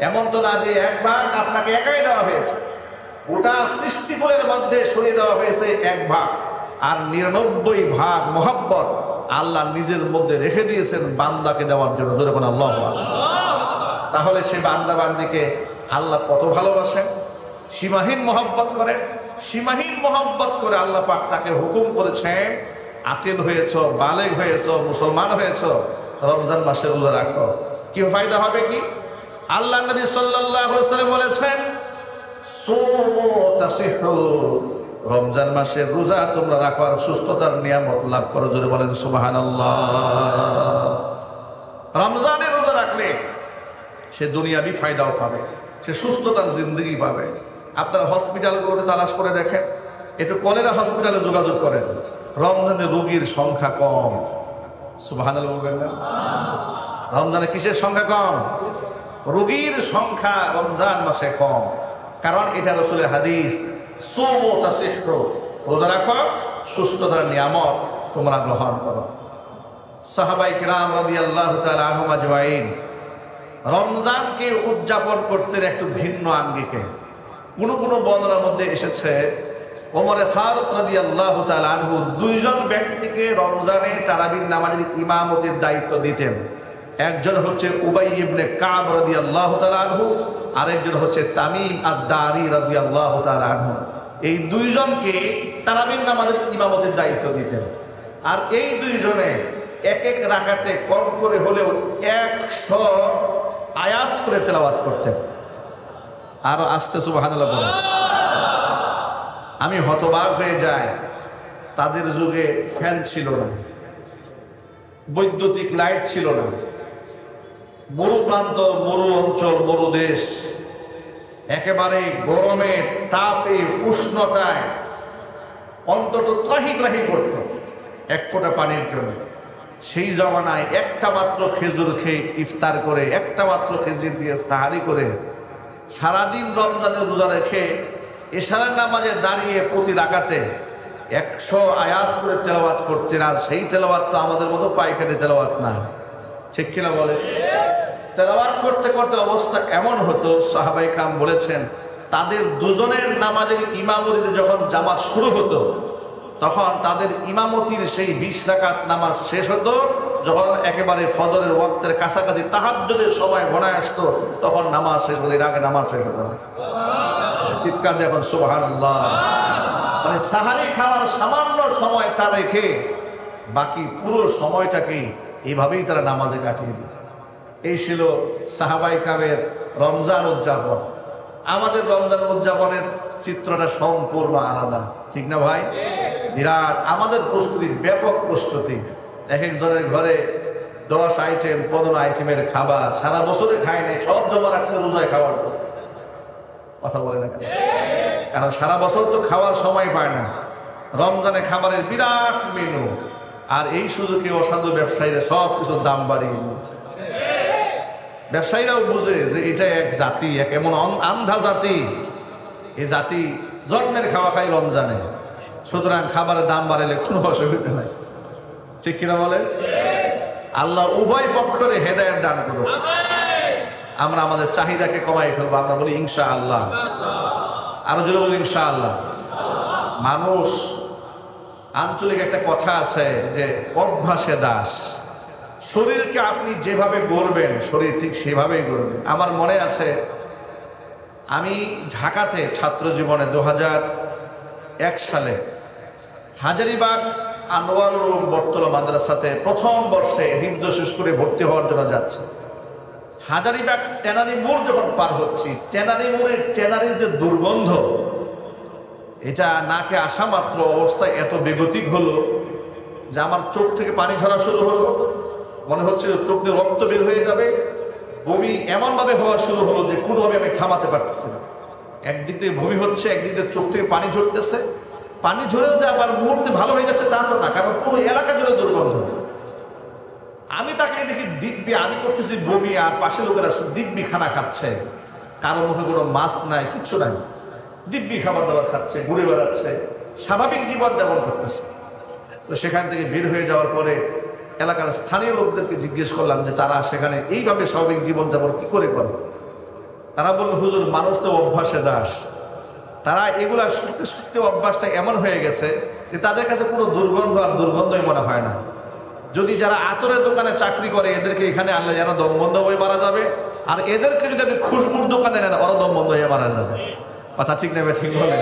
এমন তো না যে এক ভাগ আপনাকে একাই দেওয়া হয়েছে, ওটা সৃষ্টিকুলের মধ্যে সরিয়ে দেওয়া হয়েছে এক ভাগ, আর 99 ভাগ মহব্বত আল্লাহ নিজের মধ্যে রেখে দিয়েছেন বান্দাকে দেওয়ার জন্য। যখন আল্লাহ, তাহলে সে বান্দা বান্দিকে আল্লাহ কত ভালোবাসেন, সীমাহীন মহব্বত করেন। সীমাহীন মহব্বত করে আল্লাহ পাক তাকে হুকুম করেছেন, আকিল হয়েছ, বালেগ হয়েছ, মুসলমান হয়েছ, রমজান মাসে রোজা রাখো। কি ফায়দা হবে? কি আল্লাহ নবী সাল্লাল্লাহু আলাইহি ওয়াসাল্লাম বলেছেন, সুমু তাসিহু, রমজান মাসের রোজা তোমরা রাখো আর সুস্থতার নিয়ামত লাভ করো। জোরে বলেন সুবহানাল্লাহ। রমজানের রোজা রাখলে সে দুনিয়াবি ফায়দাও পাবে, সে সুস্থতার জিন্দগি পাবে। আপনারা হসপিটালগুলোতে তালাশ করে দেখেন, একটু কলেরা হসপিটালে যোগাযোগ করেন, রমজানে রোগীর সংখ্যা কম। সুবহানাল্লাহ বলবেন না? রমজানে কিসের সংখ্যা কম? রোগীর সংখ্যা রমজান মাসে কম। কারণ এটা রাসূলের হাদিস, সুমু তাসিহু, রোজা রাখো সুস্থতার নিয়ামত তোমরা গ্রহণ করো। সাহাবায়ে কেরাম রাদিয়াল্লাহু তাআলা আনহুম আজমাইন রমজানকে উদযাপন করতেন একটু ভিন্ন আঙ্গিকে। কোন কোন বর্ণনার মধ্যে এসেছে ওমরে ফারুক রাদিয়াল্লাহু তাআলা আনহু 2 জন ব্যক্তিকে রমজানে তারাবির নামাজের ইমামতির দায়িত্ব দিতেন। একজন হচ্ছে উবাই ইবনে কাব রাদিয়াল্লাহু তাআলা আনহু, আরেকজন হচ্ছে তামিম আদ-দারি রাদিয়াল্লাহু তাআলা আনহু। এই 2 জনকে তারাবির নামাজের ইমামতির দায়িত্ব দিতেন। আর এই 2 জনে এক এক রাকাতে কম করে হলেও 100 আয়াত করে তেলাওয়াত করতেন। আরো আস্তে সুবহানাল্লাহ বলেন। আমি হতবাক হয়ে যাই, তাদের যুগে ফ্যান ছিল না, বৈদ্যুতিক লাইট ছিল না, মরু প্রান্ত, মরু অঞ্চল, মরু দেশ, একেবারে গরমে, তাপে, উষ্ণতায় অন্তত ত্রাহি ত্রাহি করত এক ফোঁটা পানির জন্য। সেই জমানায় একটা মাত্র খেজুর খেয়ে ইফতার করে, একটা মাত্র খেজুর দিয়ে সাহারি করে, সারাদিন রমজানের রোজা রেখে এশারের নামাজে দাঁড়িয়ে প্রতি রাকাতে 100 আয়াত করে তেলাওয়াত করতেন। আর সেই তেলাওয়াত তো আমাদের মতো পাইকারি তেলাওয়াত না, ঠিক কিনা বলে? তেলাওয়াত করতে করতে অবস্থা এমন হতো, সাহাবায়ে কেরাম বলেছেন, তাদের দুজনের নামাজের ইমামতিতে যখন জামাত শুরু হতো, তখন তাদের ইমামতির সেই 20 রাকাত নামাজ শেষ হতো যখন একেবারে ফজরের ওয়াক্তের কাছাকাছি তাহাজ্জুদের সময় ঘনায় আসতো, তখন নামাজ শেষ হতো, এর আগে নামাজ শেষ হতো না। চিৎকার দেখুন সুবহানাল্লাহ। মানে সাহারি খাওয়ার সামান্য সময়টা রেখে বাকি পুরো সময়টাকে এইভাবেই তারা নামাজে কাটিয়ে দিত। এই ছিল সাহাবায়ে কেরামের রমজান উদযাপন। আমাদের রমজান উদযাপনের চিত্রটা সম্পূর্ণ আলাদা, ঠিক না ভাই? বিরাট আমাদের প্রস্তুতি, ব্যাপক প্রস্তুতি। এক একজনের ঘরে 10 আইটেম 15 আইটেমের খাবার, সারা বছরে খায় নাই, সব জমা রাখছে রোজায় খাওয়ার জন্য। কথা বলে না কেন? কারণ সারা বছর তো খাওয়ার সময় পায় না, রমজানে খাবারের বিরাট মেনু। আর এই সুযোগে অসাধু ব্যবসায়ীরা সব কিছুর দাম বাড়িয়ে দিয়েছে। ব্যবসায়ীরাও বুঝে যে এটা এক জাতি, এক এমন আন্ধা জাতি, এই জাতি জন্মের খাওয়া খায় রমজানে, সুতরাং খাবারের দাম বাড়ালে কোনো অসুবিধা নাই, ঠিক কিনা বলে? আল্লাহ উভয় পক্ষের হেদায়েত দান করুন। আমরা আমাদের চাহিদাকে কমাই ফেলবো, আমরা বলি ইনশাআল্লাহ। আরো জোরে বলি ইনশাআল্লাহ। মানুষ, আঞ্চলিক একটা কথা আছে যে অভ্যাসে দাস। শরীরকে আপনি যেভাবে গড়বেন, শরীর ঠিক সেভাবেই গড়বে। আমার মনে আছে আমি ঢাকাতে ছাত্র জীবনে 2001 সালে হাজারীবাগ আনোয়ারুল বটতলা মাদ্রাসাতে প্রথম বর্ষে হিফজ শেষ করে ভর্তি হওয়ার জন্য যাচ্ছে। হাজারীবাগ ট্যানারি মোড় যখন পার হচ্ছি, ট্যানারি মোড়ের ট্যানারির যে দুর্গন্ধ, এটা নাকে আসা মাত্র অবস্থা এত বেগতিক হলো যে আমার চোখ থেকে পানি ঝরা শুরু হলো। মনে হচ্ছে চোখ দিয়ে রক্ত বের হয়ে যাবে। বমি এমনভাবে হওয়া শুরু হলো যে কোনোভাবে আমি থামাতে পারতেছি না। একদিক থেকে বমি হচ্ছে, একদিক থেকে চোখ থেকে পানি ঝরতেছে। পানি ঝরেও যে আবার মুহূর্তে ভালো হয়ে যাচ্ছে তা তো না, কারণ পুরো এলাকা জুড়ে দুর্গন্ধ। আমি তাকে দেখি দিব্যি, আমি করতেছি বমি, আর পাশে লোকেরা দিব্যি খানা খাচ্ছে, কারো মুখে কোনো মাছ নাই, কিচ্ছু নাই, দিব্যি খাবার দাবার খাচ্ছে, ঘুরে বেড়াচ্ছে, স্বাভাবিক জীবন যাপন করতেছে। তো সেখান থেকে বের হয়ে যাওয়ার পরে এলাকার স্থানীয় লোকদেরকে জিজ্ঞেস করলাম যে তারা সেখানে এইভাবে স্বাভাবিক জীবনযাপন কি করে করে। তারা বলল, হুজুর, মানুষ তো অভ্যাসে দাস, তারা এগুলা শুনতে শুনতে অভ্যাসটা এমন হয়ে গেছে যে তাদের কাছে কোনো দুর্গন্ধ আর দুর্গন্ধই মনে হয় না। যদি যারা আতরের দোকানে চাকরি করে এদেরকে এখানে আনলে যারা দম বন্ধ হয়ে মারা যাবে, আর এদেরকে যদি আপনি খুশবুর দোকানে নেন ওরা দম বন্ধ হয়ে মারা যাবে। কথা ঠিক নেবে, ঠিক বলে।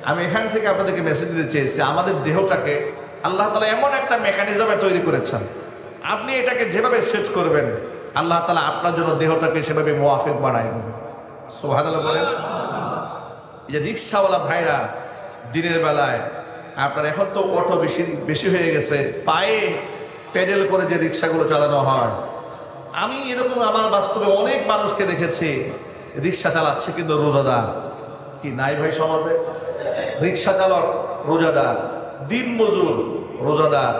আমি এখান থেকে আপনাদেরকে মেসেজ দিতে চেয়েছি, আমাদের দেহটাকে আল্লাহ তাআলা এমন একটা মেকানিজমে তৈরি করেছেন, আপনি এটাকে যেভাবে সেট করবেন আল্লাহ তাআলা আপনার জন্য দেহটাকে সেভাবে মুওয়াফিক বানায় দেবেন। সুবহানাল্লাহ বলেন। এই যে রিক্সাওয়ালা ভাইরা দিনের বেলায়, আপনার এখন তো অটো বেশি বেশি হয়ে গেছে, পায়ে প্যাডেল করে যে রিক্সাগুলো চালানো হয়, আমি এরকম আমার বাস্তবে অনেক মানুষকে দেখেছি রিক্সা চালাচ্ছে কিন্তু রোজাদার। কি নাই ভাই সমাজে? রিক্সা চালক রোজাদার, দিন মজুর রোজাদার,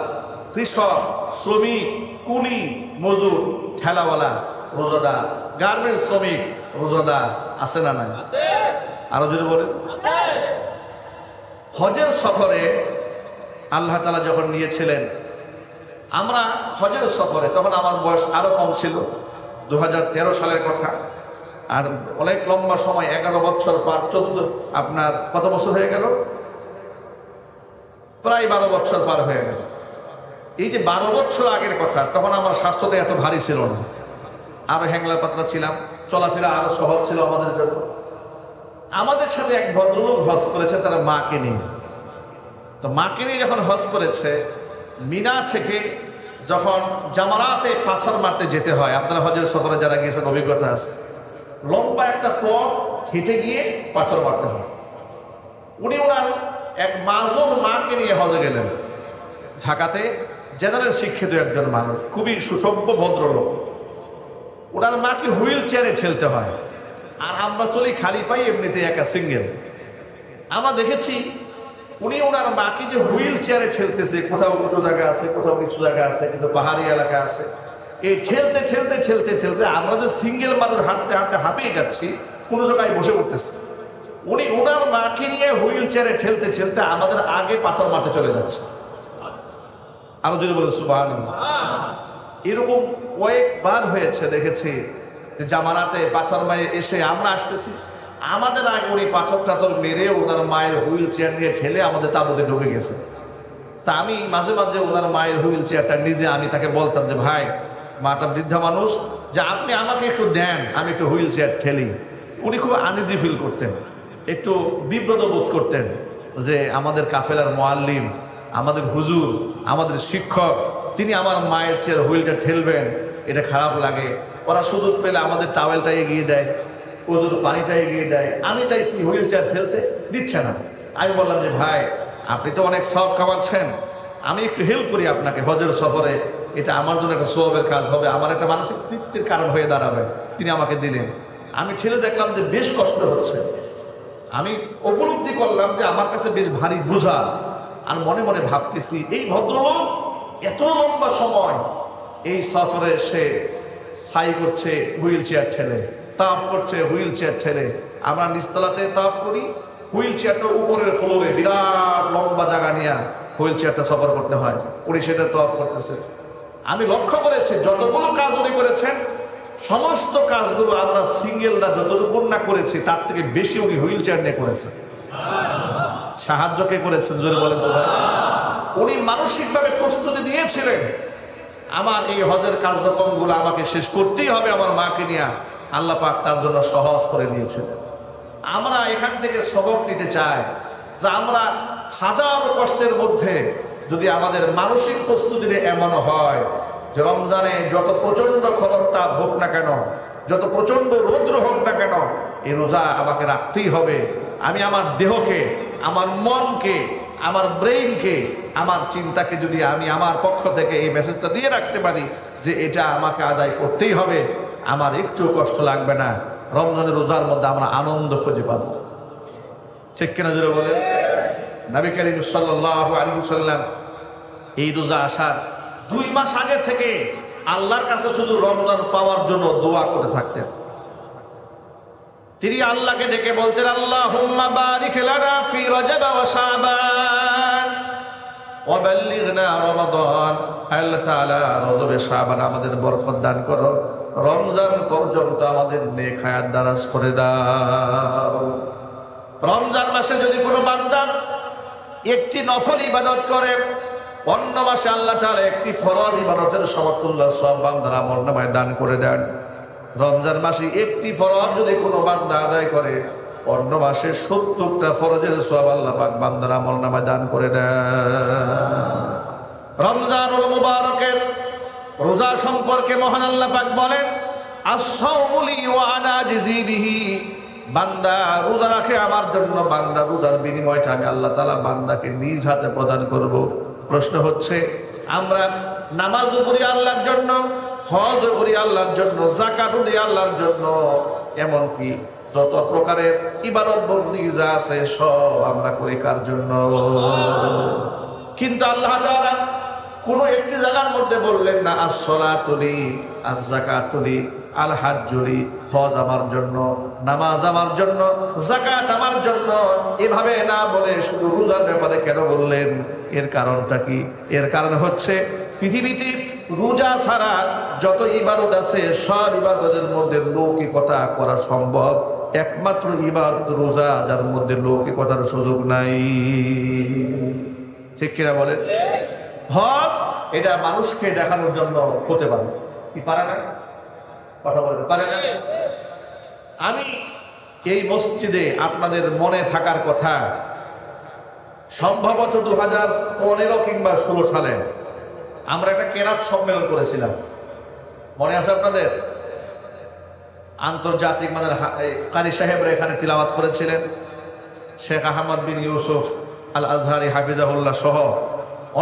কৃষক, শ্রমিক, কুলি, মজুর, ঠেলাওয়ালা রোজাদার, গার্মেন্টস শ্রমিক রোজাদার, আছে না নাই? আরো যদি বলেন। হজের সফরে আল্লাহ তাআলা যখন নিয়েছিলেন, আমরা হজের সফরে, তখন আমার বয়স আরো কম ছিল, 2013 সালের কথা। আর অনেক লম্বা সময়, 11 বছর পার, 14, আপনার কত বছর হয়ে গেল? প্রায় 12 বছর পার হয়ে গেল। এই যে 12 বছর আগের কথা, তখন আমার স্বাস্থ্যটা এত ভারী ছিল না, আরো হ্যাংলা পাতলা ছিলাম, চলাফেরা আরো সহজ ছিল আমাদের জন্য। আমাদের সাথে এক ভদ্রলোক হজ করেছে তার মাকে নিয়ে। তো মাকে নিয়ে যখন হজ করেছে, মিনা থেকে যখন জামারাতে পাথর মারতে যেতে হয়, আপনারা হজের সফরে যারা গিয়েছেন অভিজ্ঞতা আছে, লম্বা একটা পথ হেঁটে গিয়ে পাথর মারতে হয়। উনি ওনার এক মাসুম মাকে নিয়ে হজে গেলেন। ঢাকাতে জেনারেল শিক্ষিত একজন মানুষ, খুবই সুসভ্য ভদ্রলোক। ওনার মাকে হুইল চেয়ারে ঠেলতে হয়, আর আমরা চলি খালি পাই, এমনিতে একা সিঙ্গেল। আমরা দেখেছি উনি ওনার মাকে যে হুইল চেয়ারে ঠেলতেছে, কোথাও উঁচু জায়গা আছে, কোথাও নিচু জায়গা আছে, কিন্তু পাহাড়ি এলাকা আছে, এই ঠেলতে ঠেলতে ঠেলতে ঠেলতে আমরা যে সিঙ্গেল মানুষ হাঁটতে হাঁটতে হাঁপিয়ে যাচ্ছি, কোনো জায়গায় বসে পড়তেছে। উনি ওনার মাকে নিয়ে হুইল চেয়ারে ঠেলতে ঠেলতে আমাদের আগে পাথর মারতে চলে যাচ্ছে। আরো যদি বলে সুবহানাল্লাহ। এরকম কয়েকবার হয়েছে, দেখেছি যে জামানাতে পাথর মায়ে এসে আমরা আসতেছি, আমাদের আগে উনি পাথর টাথর মেরে ওনার মায়ের হুইল চেয়ার নিয়ে ঠেলে আমাদের তাঁবুতে ঢুকে গেছে। তা আমি মাঝে মাঝে ওনার মায়ের হুইল চেয়ারটা নিজে আমি তাকে বলতাম যে, ভাই, মাটা বৃদ্ধা মানুষ, যে আপনি আমাকে একটু দেন, আমি একটু হুইল চেয়ার ঠেলি। উনি খুব আনইজি ফিল করতেন, একটু বিব্রত বোধ করতেন যে আমাদের কাফেলার মুআল্লিম, আমাদের হুজুর, আমাদের শিক্ষক, তিনি আমার মায়ের চেয়ার হুইলটা ঠেলবেন, এটা খারাপ লাগে। ওরা সুযোগ পেলে আমাদের টাওয়েলটা এগিয়ে দেয়, ওজুর পানিটা এগিয়ে দেয়, আমি চাইছি হুইল চেয়ার ঠেলতে, দিচ্ছে না। আমি বললাম যে, ভাই, আপনি তো অনেক সব কামাচ্ছেন, আমি একটু হেল্প করি আপনাকে হজের সফরে, এটা আমার জন্য একটা সওয়াবের কাজ হবে, আমার একটা মানসিক তৃপ্তির কারণ হয়ে দাঁড়াবে। তিনি আমাকে দিলেন। আমি ঠেলে দেখলাম যে বেশ কষ্ট হচ্ছে। আমি উপলব্ধি করলাম যে আমার কাছে বেশ ভারী বোঝা। আর মনে মনে ভাবতেছি, এই ভদ্রলোক এত লম্বা সময় এই সফরে সে সাই করছে হুইল চেয়ার ঠেলে, তাফ করছে হুইল চেয়ার ঠেলে। আমরা নিচতলাতে তাফ করি, হুইল চেয়ারটা উপরের ফ্লোরে বিরাট লম্বা জায়গা নিয়ে হুইল চেয়ারটা সফর করতে হয়, উনি সেটা তাফ করতেছে। আমি লক্ষ্য করেছি যতগুলো কাজ উনি করেছেন, সমস্ত কাজগুলো আমরা সিঙ্গেলরা যতটুকু না করেছি তার থেকে বেশি উনি হুইল চেয়ার নিয়ে করেছেন। সাহায্য কে করেছেন জোরে বলেন তো ভাই? উনি মানসিকভাবে প্রস্তুতি নিয়েছিলেন, আমার এই হজের কার্যক্রমগুলো আমাকে শেষ করতেই হবে আমার মাকে নিয়ে। আল্লাহ পাক তার জন্য সহজ করে দিয়েছেন। আমরা এখান থেকে সবক নিতে চাই যে আমরা হাজার কষ্টের মধ্যে যদি আমাদের মানসিক প্রস্তুতিতে এমন হয় যে রমজানে যত প্রচন্ড খরতাপ হোক না কেন, যত প্রচন্ড রৌদ্র হোক না কেন, এই রোজা আমাকে রাখতেই হবে। আমি আমার দেহকে, আমার মনকে, আমার ব্রেইনকে, আমার চিন্তাকে যদি আমি আমার পক্ষ থেকে এই মেসেজটা দিয়ে রাখতে পারি যে এটা আমাকে আদায় করতেই হবে, আমার একটু কষ্ট লাগবে না, রমজানের রোজার মধ্যে আমরা আনন্দ খুঁজে পাবো। ঠিক কিনা জোরে বলেন? নবী করিম সাল্লাল্লাহু আলাইহি ওয়াসাল্লাম এই রোজা আসার 2 মাস আগে থেকে আল্লাহর কাছে শুধু রমজান পাওয়ার জন্য দোয়া করে থাকতেন। তিনি আল্লাহকে ডেকে বলতেন, আল্লাহুম্মা বারিক লানা ফি রজব ওয়া শাবান ওয়া বাল্লিগনা রমাদান। আল্লাহ তাআলা রজব শাবান আমাদের বরকত দান করো, রমজান পর্যন্ত আমাদের নেক হায়াত দারাজ করে দাও। রমজান মাসে যদি কোনো বান্দা একটি নফল ইবাদত করে, অন্য মাসে আল্লাহ তাআলা একটি ফরজ ইবাদতের সমতুল্য সওয়াব বান্দার আমলনামায় দান করে দেন। রমজান মাসে একটি ফরজ যদি কোনো বান্দা আদায় করে, অন্য মাসে 70টা ফরজের সওয়াব আল্লাহ পাক বান্দার আমলনামায় দান করে দেন। রমজানুল মুবারকের রোজা সম্পর্কে মহান আল্লাহ পাক বলেন, আস-সাওমু লি ওয়া আনা আজজি বিহি। বান্দা রোজা রাখে আমার জন্য, বান্দা রোজার বিনিময়টা আমি আল্লাহ তাআলা বান্দাকে নিজ হাতে প্রদান করব। প্রশ্ন হচ্ছে, আমরা নামাজও পড়ি আল্লাহর জন্য, হজ করি আল্লাহর জন্য, যাকাতও দিই আল্লাহর জন্য, এমনকি যত প্রকারের ইবাদত বন্দেগী যা আছে সব আমরা করি কার জন্য? কিন্তু আল্লাহ তাআলা কোনো একটি জায়গার মধ্যে বললেন না আস-সালাতু লি, আজ-যাকাতু লি, আল হাজ্জু লি, হজ আমার জন্য, নামাজ আমার জন্য, যাকাত আমার জন্য, এভাবে না বলে শুধু রোজার ব্যাপারে কেন বললেন? এর কারণটা কি? এর কারণ হচ্ছে পৃথিবীতে রোজা ছাড়া যত ইবাদত আছে সব ইবাদতের মধ্যে লৌকিকতা করা সম্ভব, একমাত্র ইবাদত রোজা যার মধ্যে লৌকিকতার সুযোগ নাই। ঠিক কিনা বলেন? হজ এটা মানুষকে দেখানোর জন্য হতে পারে, কি পারে না? কথা বলতে পারে না? আমি এই মসজিদে আপনাদের মনে থাকার কথা, সম্ভবত 2015 কিংবা 16 সালে আমরা একটা কেরাত সম্মেলন করেছিলাম, মনে আছে আপনাদের? আন্তর্জাতিক মানের কারি সাহেবরা এখানে তিলাওয়াত করেছিলেন। শেখ আহমদ বিন ইউসুফ আল আজহারি হাফিজাহুল্লাহ সহ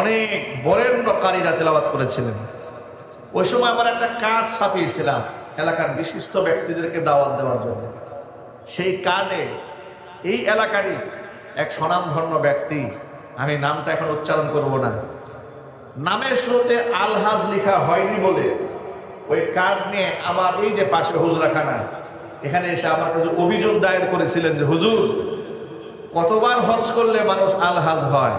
অনেক বরেণ্য কারীরা তিলাওয়াত করেছিলেন। ওই সময় আমরা একটা কার্ড ছাপিয়েছিলাম এলাকার বিশিষ্ট ব্যক্তিদেরকে দাওয়াত দেওয়ার জন্য। সেই কার্ডে এই এলাকারই এক স্বনামধন্য ব্যক্তি, আমি নামটা এখন উচ্চারণ করব না, নামের শুরুতে আলহাজ লেখা হয়নি বলে ওই কার্ড নিয়ে আমার এই যে পাশে হুজরাখানা, এখানে এসে আমার কাছে অভিযোগ দায়ের করেছিলেন যে হুজুর, কতবার হজ করলে মানুষ আলহাজ হয়?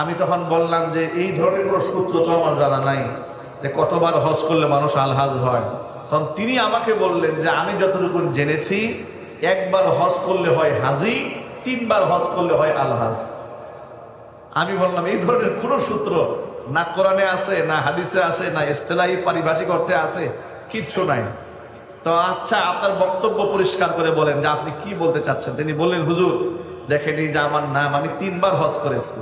আমি তখন বললাম যে এই ধরনের কোনো সূত্র তো আমার জানা নাই যে কতবার হজ করলে মানুষ আলহাজ হয়। তখন তিনি আমাকে বললেন যে আমি যতটুকু জেনেছি, একবার হজ করলে হয় হাজি, 3 বার হজ করলে হয় আলহাজ। আমি বললাম এই ধরনের কোনো সূত্র না কোরআনে আছে, না হাদিসে আছে, না ইস্তেলাহি পারিভাষিক অর্থে আছে, কিচ্ছু নাই। তো আচ্ছা, আপনার বক্তব্য পরিষ্কার করে বলেন যে আপনি কি বলতে চাচ্ছেন। তিনি বললেন, হুজুর দেখেন এই যে আমার নাম, আমি 3 বার হজ করেছি,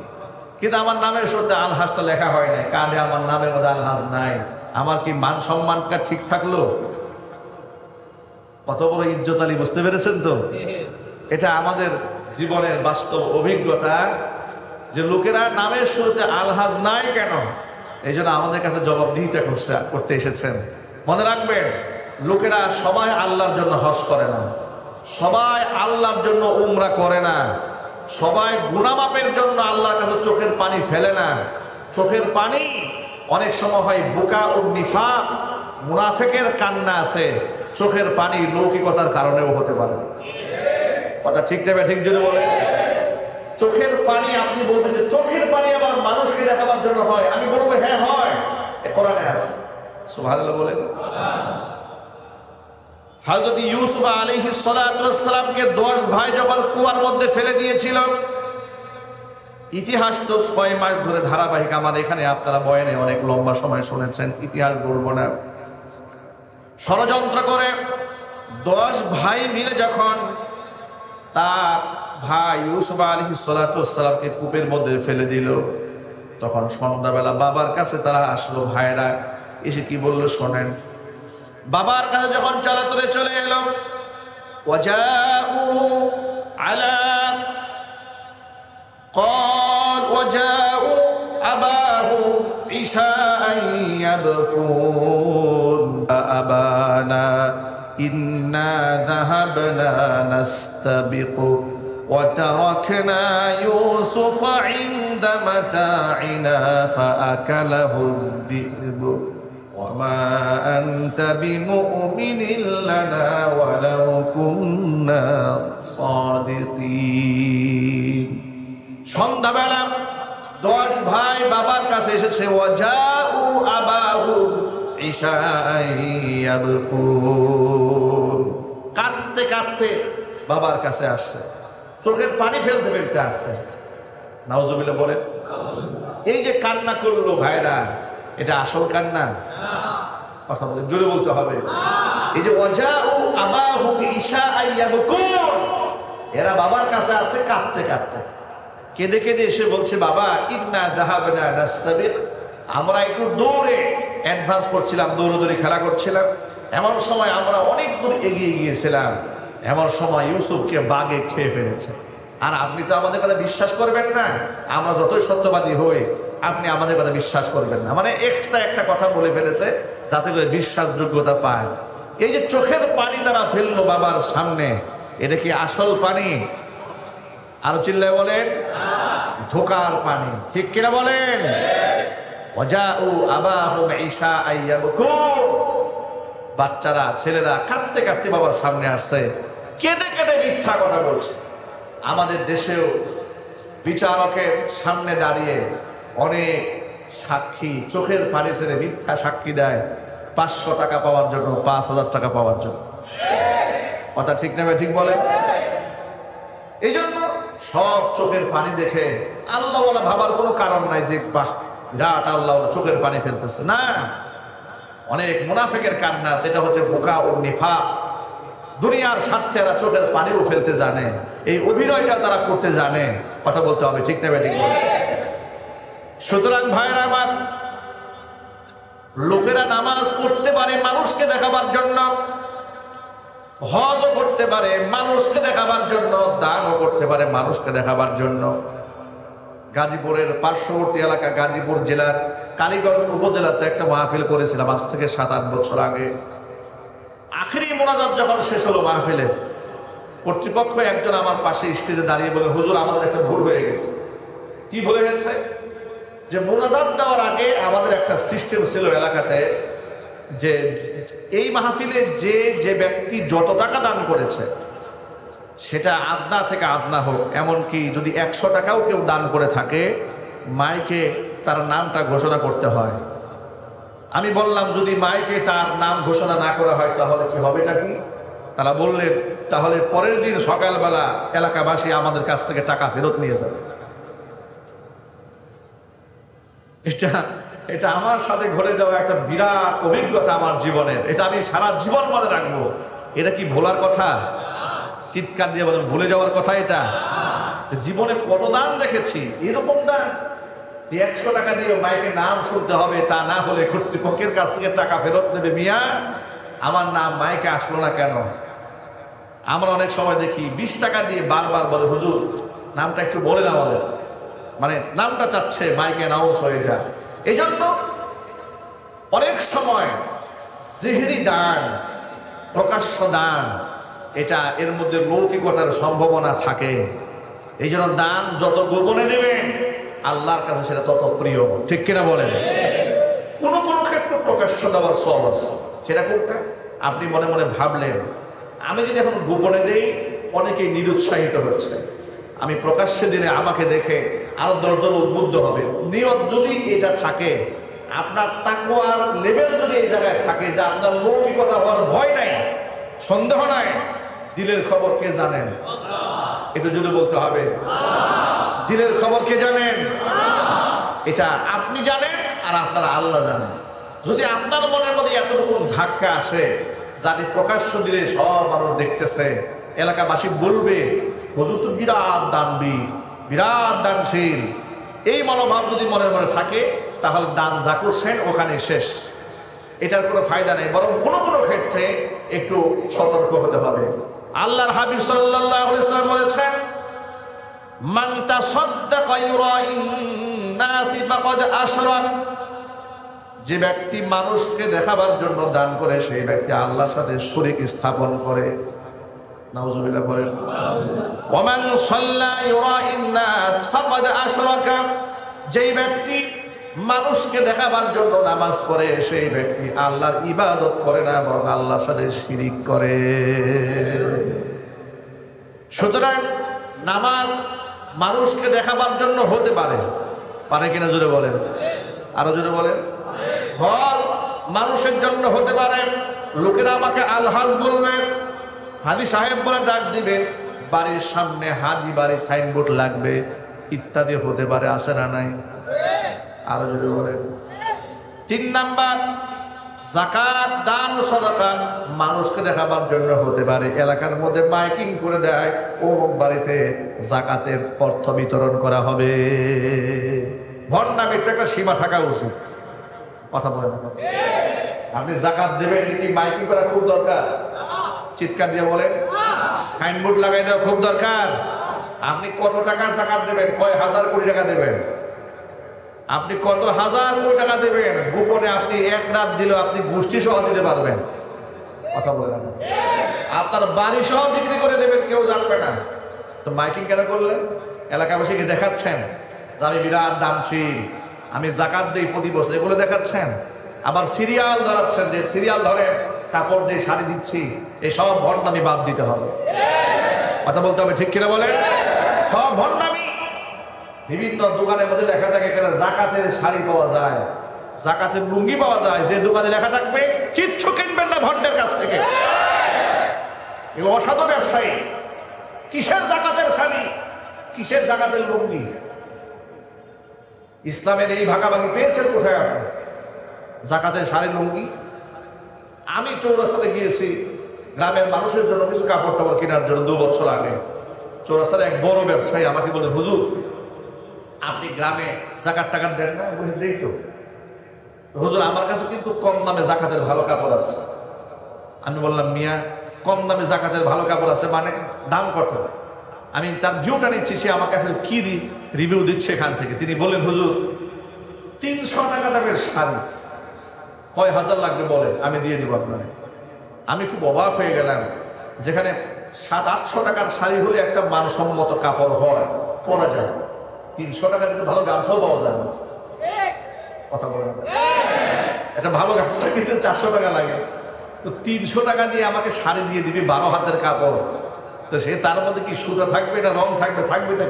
কিন্তু আমার নামের শুরুতে আলহাজটা লেখা হয় নাই, কানে আমার নামের মধ্যে আলহাজ নাই, আমার কি মান সম্মানটা ঠিক থাকলো? কত বড় ইজ্জত আলী, বুঝতে পেরেছেন তো? এটা আমাদের জীবনের বাস্তব অভিজ্ঞতা যে লোকেরা নামের শুরুতে আলহাজ নাই কেন, এই জন্য আমাদের কাছে জবাবদিহিতা করতে এসেছেন। মনে রাখবেন, লোকেরা সবাই আল্লাহর জন্য হজ করে না, সবাই আল্লাহর জন্য উমরা করে না, সবাই গুনাহ মাপের জন্য আল্লাহর কাছে চোখের পানি ফেলে না। চোখের পানি অনেক সময় হয় বুকা ও নিফাক, মুনাফিকের কান্না আছে, চোখের পানি লৌকিকতার কারণেও হতে পারে। কথা ঠিক যাবে, ঠিক যদি বলে চোখের পানি, আপনি বলবেন যে চোখের পানি আবার মানুষকে দেখাবার জন্য হয়, আমি বলবো হ্যাঁ হয়, কোরআনে আছে। সুবহানাল্লাহ বলেন। হযরত ইউসুফ আলাইহিস সালাতু ওয়াস সালামকে 10 ভাই যখন কুয়ার মধ্যে ফেলে দিয়েছিল, ইতিহাস তো 6 মাস ধরে ধারাবাহিক, আমার এখানে আপনারা বয়ানে অনেক লম্বা সময় শুনেছেন, ইতিহাস বলবো না। ষড়যন্ত্র করে 10 ভাই মিলে যখন তার ভাই ইউসুফ আলাইহিস সালাতু ওয়াস সালামকে কূপের মধ্যে ফেলে দিল, তখন সন্ধ্যাবেলা বাবার কাছে তারা আসলো। ভাইরা এসে কি বললো শোনেন। বাবার কাছে যখন চালাতরে চলে এলো, ওয়াজাউ আলা ক্বাল ওয়াজাউ আবাহু ইশাআন يبكون أبانا إنا ذهبنا نستبق وتركنا يوسف عند متاعنا فأكله الذئب وما أنت بمؤمن لنا ولو كنا صادقين সন্ধ্যাবেলা 10 ভাই বাবার কাছে এসেছে ওয়াজাউ আবাহু ইশাআন ইয়াবকুন কাঁদতে কাঁদতে বাবার কাছে আসছে চোখের পানি ফেলতে ফেলতে আসছে নাউজুবিল্লাহ বলে এই যে কান্না করলো ভাইরা এটা আসল কান্না কথা বলে জোরে বলতে হবে এই যে ওয়াজাউ আবাহু ইশাআন ইয়াবকুন এরা বাবার কাছে আসছে কাঁদতে কাঁদতে কেঁদে কেঁদে এসে বলছে বাবা ইন্না যাহাবনা নাস্তাবিক আমরা একটু দৌড়ে অ্যাডভান্স করছিলাম দৌড়দৌড়ি খেলা করছিলাম এমন সময় আমরা অনেক দূর এগিয়ে গিয়েছিলাম এমন সময় ইউসুফকে বাঘে খেয়ে ফেলেছে আর আপনি তো আমাদের কথা বিশ্বাস করবেন না আমরা যতই সত্যবাদী হই আপনি আমাদের কথা বিশ্বাস করবেন না মানে এক্সট্রা একটা কথা বলে ফেলেছে যাতে করে বিশ্বাসযোগ্যতা পায় এই যে চোখের পানি তারা ফেললো বাবার সামনে এটা কি আসল পানি আরো চিল্লায় বলেন ধোকার পানি ঠিক কিনা বলেন ওয়াজাউ আবাহুম ইশাআন ইয়াবকুন বাচ্চারা ছেলেরা কাঁদতে কাঁদতে বাবার সামনে আসছে কেঁদে কেঁদে মিথ্যা কথা বলছে আমাদের দেশেও বিচারকের সামনে দাঁড়িয়ে অনেক সাক্ষী চোখের পানি ছেড়ে মিথ্যা সাক্ষী দেয় 500 টাকা পাওয়ার জন্য 5000 টাকা পাওয়ার জন্য কথা ঠিক না ঠিক বলে এই জন্য সব চোখের পানি দেখে আল্লাহ ওয়ালা ভাবার কোনো কারণ নাই যে বাহ বিরাট আল্লাহ চোখের পানি ফেলতেছে না অনেক মুনাফিকের কান্না সেটা হচ্ছে বোকা ও নিফাক দুনিয়ার স্বার্থে এরা চোখের পানিও ফেলতে জানে এই অভিনয়টা তারা করতে জানে কথা বলতে হবে ঠিক না ঠিক বলে সুতরাং ভাইরা আমার লোকেরা নামাজ পড়তে পারে মানুষকে দেখাবার জন্য হজও করতে পারে মানুষকে দেখাবার জন্য দানও করতে পারে মানুষকে দেখাবার জন্য গাজীপুরের পার্শ্ববর্তী এলাকা গাজীপুর জেলার কালীগঞ্জ উপজেলাতে একটা মাহফিল করেছিলাম আজ থেকে 7-8 বছর আগে আখেরি মোনাজাত যখন শেষ হলো মাহফিলে কর্তৃপক্ষ একজন আমার পাশে স্টেজে দাঁড়িয়ে বলে হুজুর আমাদের একটা ভুল হয়ে গেছে কি বলে গেছে যে মোনাজাত দেওয়ার আগে আমাদের একটা সিস্টেম ছিল এলাকাতে যে এই মাহফিলে যে ব্যক্তি যত টাকা দান করেছে সেটা আদনা থেকে আদনা হোক এমনকি যদি 100 টাকাও কেউ দান করে থাকে মাইকে তার নামটা ঘোষণা করতে হয় আমি বললাম যদি মাইকে তার নাম ঘোষণা না করা হয় তাহলে কি হবেটা কি তারা বললেন তাহলে পরের দিন সকালবেলা এলাকাবাসী আমাদের কাছ থেকে টাকা ফেরত নিয়ে যাবে এটা আমার সাথে ঘটে যাওয়া একটা বিরাট অভিজ্ঞতা আমার জীবনের এটা আমি সারা জীবন মনে রাখবো এটা কি ভোলার কথা চিৎকার দিয়ে বলেন ভুলে যাওয়ার কথা এটা জীবনে কত দান দেখেছি এরকম দান 100 টাকা দিয়ে মাইকে নাম শুনতে হবে তা না হলে কর্তৃপক্ষের কাছ থেকে টাকা ফেরত নেবে মিয়া আমার নাম মাইকে আসলো না কেন আমরা অনেক সময় দেখি 20 টাকা দিয়ে বারবার বলে হুজুর নামটা একটু বলেন আমাদের মানে নামটা চাচ্ছে মাইকে অ্যানাউন্স হয়ে যায় এই জন্য অনেক সময় জিহরি দান প্রকাশ্য দান এটা এর মধ্যে লৌকিকতার সম্ভাবনা থাকে এই জন্য দান যত গোপনে নেবেন আল্লাহর কাছে সেটা তত প্রিয় ঠিক কিনা বলেন কোন কোন ক্ষেত্রে প্রকাশ্য দেওয়ার সব আছে সেটা কোনটা আপনি মনে মনে ভাবলেন আমি যদি এখন গোপনে দেই অনেকেই নিরুৎসাহিত হচ্ছে আমি প্রকাশ্যে দিলে আমাকে দেখে আরো 10 জন উদ্বুদ্ধ হবে নিয়ত যদি এটা থাকে আপনার তাকওয়ার লেভেল যদি এই জায়গায় থাকে যে আপনার লৌকিকতা হওয়ার ভয় নাই সন্দেহ নাই দিলের খবর কে জানেন একটু যদি বলতে হবে দিলের খবর কে জানেন এটা আপনি জানেন আর আপনারা আল্লাহ জানেন যদি আপনার মনের মধ্যে এতটুকু ধাক্কা আসে যাতে প্রকাশ্য দিলে সব মানুষ দেখতেছে এলাকাবাসী বলবে হুজুর তো বিরাট দানবীর বিরাট দানশীল এই মনোভাব যদি মনের মনে থাকে তাহলে দান যা করছেন ওখানে শেষ এটার কোনো ফায়দা নেই বরং কোনো কোনো ক্ষেত্রে একটু সতর্ক হতে হবে আল্লাহর হাবিব সাল্লাল্লাহু আলাইহি ওয়াসাল্লাম বলেছেন মান তাসাদ্দাকা ইউরাইন নাস ফাকাদ আশরাক যে ব্যক্তি মানুষকে দেখাবার জন্য দান করে সেই ব্যক্তি আল্লাহর সাথে শরীক স্থাপন করে। নাউজুবিল্লাহ বলেন। ওয়ামান সাল্লা ইউরাইন নাস ফাকাদ আশরাকা, যেই ব্যক্তি মানুষকে দেখাবার জন্য নামাজ পড়ে সেই ব্যক্তি আল্লাহর ইবাদত করে না, বরং আল্লাহর সাথে শিরিক করে। সুতরাং নামাজ মানুষকে দেখাবার জন্য হতে পারে, পারে কিনা জোরে বলেন, আরো জোরে বলেন। হজ মানুষের জন্য হতে পারে, লোকেরা আমাকে আলহাজ বলবে, হাজি সাহেব বলে ডাক দিবে, বাড়ির সামনে হাজি বাড়ি সাইনবোর্ড লাগবে, ইত্যাদি হতে পারে, আছে না নাই? আরো জোরে বলেন। 3 নাম্বার, যাকাত দান সাদাকা মানুষকে দেখাবার জন্য হতে পারে। এলাকার মধ্যে মাইকিং করে দেয়, অমুক বাড়িতে যাকাতের অর্থ বিতরণ করা হবে। ভণ্ডামির একটা সীমা থাকা উচিত। কথা বলেন, আপনি যাকাত দেবেন, কি মাইকিং করা খুব দরকার? চিৎকার দিয়ে বলেন। সাইনবোর্ড লাগাই দেওয়া খুব দরকার। আপনি কত টাকার যাকাত দেবেন? কয় হাজার কোটি টাকা দেবেন? আপনি কত হাজার কোটি টাকা দেবেন? গোপনে আপনি 1 রাত দিলেও আপনি গোষ্ঠী সহ দিতে পারবেন। কথা বলেন। আপনার বাড়ি সহ বিক্রি করে দেবেন, কেউ জানবে না। তো মাইকিং কেন করলেন? এলাকাবাসীকে দেখাচ্ছেন যে আমি বিরাট দানশীল, আমি যাকাত দিই প্রতি বছর, এগুলো দেখাচ্ছেন। আবার সিরিয়াল ধরাচ্ছেন, যে সিরিয়াল ধরে কাপড় দিয়ে শাড়ি দিচ্ছি। এই সব ভণ্ডামি বাদ দিতে হবে। কথা বলতে হবে, ঠিক কিনা বলেন? সব ভণ্ডামি। বিভিন্ন দোকানের মধ্যে লেখা থাকে এখানে যাকাতের শাড়ি পাওয়া যায়, যাকাতের লুঙ্গি পাওয়া যায়। যে দোকানে লেখা থাকবে কিচ্ছু কিনবেন না ভণ্ডের কাছ থেকে। এই অসাধু ব্যবসায়ী। কিসের যাকাতের শাড়ি, কিসের যাকাতের লুঙ্গি? ইসলামের এই ভাগাভাগি পেয়েছেন কোথায় আপনি? যাকাতের শাড়ি লুঙ্গি। আমি চৌরাস্তাতে গিয়েছি গ্রামের মানুষের জন্য কিছু কাপড় টাপড় কেনার জন্য 2 বছর আগে। চৌরাস্তার এক বড় ব্যবসায়ী আমাকে বলে, হুজুর আপনি গ্রামে যাকাত টাকাত দেন না? বলে দেই তো। হুজুর আমার কাছে কিন্তু কম দামে যাকাতের ভালো কাপড় আছে। আমি বললাম, মিয়া কম দামে যাকাতের ভালো কাপড় আছে মানে দাম কত? আমি তার ভিউটা নিচ্ছি, সে আমাকে আসলে কি রিভিউ দিচ্ছে এখান থেকে। তিনি বললেন, হুজুর 300 টাকা দামের শাড়ি, কয় হাজার লাগবে বলেন, আমি দিয়ে দিব আপনার। আমি খুব অবাক হয়ে গেলাম, যেখানে 700-800 টাকার শাড়ি হলে একটা মানসম্মত কাপড় হয়, পরা যায়। 300 টাকা দিলে ভালো গামছাও পাওয়া যায় না। কথা বলেন। একটা ভালো গামছা কিনতে 400 টাকা লাগে, তো 300 টাকা দিয়ে আমাকে শাড়ি দিয়ে দিবি 12 হাতের কাপড়। তো সে তার মধ্যে কি সুতা থাকবে না রং থাকবে? থাকবে না।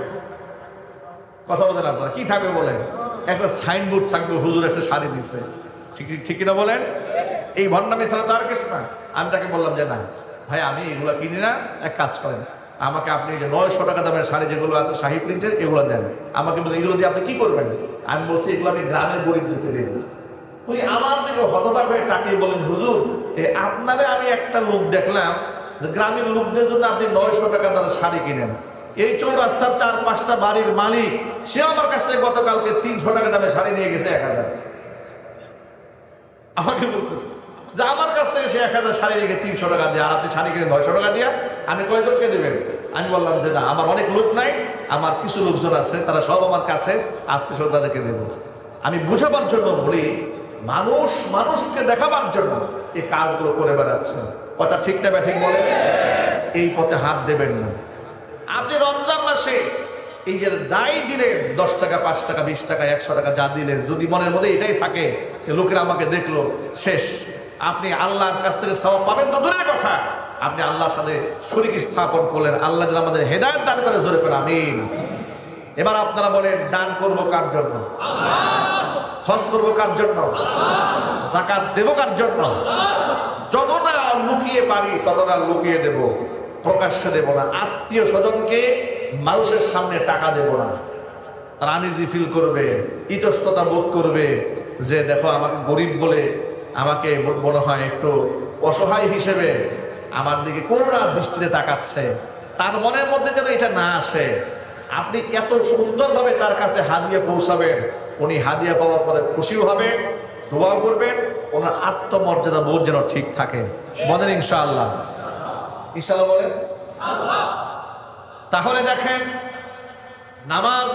কথা বলেন আপনারা, কি থাকবে বলেন? একটা সাইনবোর্ড থাকবে, হুজুর একটা শাড়ি দিচ্ছে। ঠিক কিনা বলেন? এই ভণ্ডামি ছাড়া তার কিছু না। আমি তাকে বললাম যে না ভাই, আমি এগুলো কিনি না, এক কাজ করেন, আমাকে আপনি যে 900 টাকা দামের শাড়ি যেগুলো আছে শাহি প্রিন্টের, এগুলো দেন আমাকে। বলে এগুলো দিয়ে আপনি কি করবেন? আমি বলছি এগুলো আমি গ্রামের গরিবদেরকে দেব। তুই আমার থেকে হতবাক হয়ে তাকিয়ে বলেন, হুজুর আপনারে আমি একটা লোক দেখলাম যে গ্রামের লোকদের জন্য আপনি 900 টাকা দামের শাড়ি কিনেন। এই চৌরাস্তার 4-5টা বাড়ির মালিক, সে আমার কাছ থেকে গতকালকে 300 টাকা দামের শাড়ি নিয়ে গেছে 1000। আমাকে বলতে যে আমার কাছ থেকে সে 1000 শাড়ি রেখে 300 টাকা দিয়ে, আর আপনি শাড়ি কিনে 900 টাকা দিয়া আমি কয়জনকে দেবেন? আমি বললাম যে না, আমার অনেক লোক নাই, আমার কিছু লোকজন আছে, তারা সব আমার কাছে আত্মীয়স্বজনদেরকে দেবো। আমি বুঝাবার জন্য বলি, মানুষ মানুষকে দেখাবার জন্য এই কাজগুলো করে বেড়াচ্ছে। কথা ঠিক না ঠিক বলে? এই পথে হাত দেবেন না। আপনি রমজান মাসে এই যে যাই দিলেন, 10 টাকা 5 টাকা 20 টাকা 100 টাকা যা দিলেন, যদি মনের মধ্যে এটাই থাকে লোকেরা আমাকে দেখলো, শেষ। আপনি আল্লাহর কাছ থেকে সওয়াব পাবেন তো দূরের কথা, আপনি আল্লাহর সাথে শরীক স্থাপন করলেন। আল্লাহ যেন আমাদের হেদায়েত দান করে, জোরে করে আমিন। এবার আপনারা বলেন, দান করবো কার জন্য? হজ করবো কার জন্য? যাকাত দেবো কার জন্য? যতটা লুকিয়ে পারি ততটা লুকিয়ে দেব, প্রকাশ্যে দেব না। আত্মীয় স্বজনকে মানুষের সামনে টাকা দেব না। তারা আনইজি ফিল করবে, ইতস্ততা বোধ করবে যে দেখো আমাকে গরিব বলে, আমাকে মনে হয় একটু অসহায় হিসেবে আমার দিকে করুণার দৃষ্টিতে তাকাচ্ছে। তার মনের মধ্যে যেন এটা না আসে। আপনি এত সুন্দরভাবে তার কাছে হাদিয়া পৌঁছাবেন, উনি হাদিয়া পাওয়ার পরে খুশিও হবে, দোয়া করবেন, ওনার আত্মমর্যাদা বোধ যেন ঠিক থাকে। বলেন ইনশাআল্লাহ। ইনশাআল্লাহ বলেন। তাহলে দেখেন, নামাজ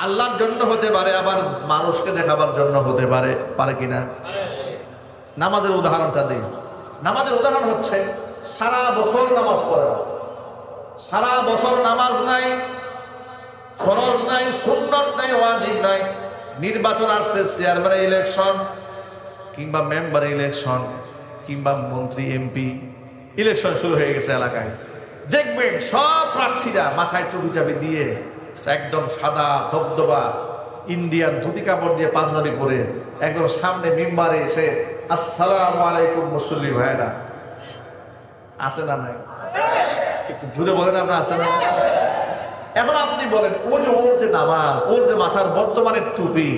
আল্লাহর জন্য হতে পারে, আবার মানুষকে দেখাবার জন্য হতে পারে, পারে কিনা? নামাজের উদাহরণটা দিই। নামাজের উদাহরণ হচ্ছে সারা বছর নামাজ পড়ে, সারা বছর নামাজ নাই, ফরজ নাই, সুন্নত নাই, ওয়াজিব নাই। নির্বাচন আসছে, চেয়ারম্যানের ইলেকশন কিংবা মেম্বার ইলেকশন কিংবা মন্ত্রী এমপি ইলেকশন শুরু হয়ে গেছে এলাকায়। দেখবেন সব প্রার্থীরা মাথায় টুপি টাপি দিয়ে একদম সাদা ধবধবা ইন্ডিয়ান ধুতি কাপড় দিয়ে পাঞ্জাবি পরে একদম সামনে মেম্বারে এসে আসসালামু আলাইকুম মুসল্লি ভাইরা, আছে না নাই? একটু জুড়ে বলেন আপনার আছে না? এখন আপনি বলেন ওর যে নামাজ, ওর যে মাথার বর্তমানে টুপি,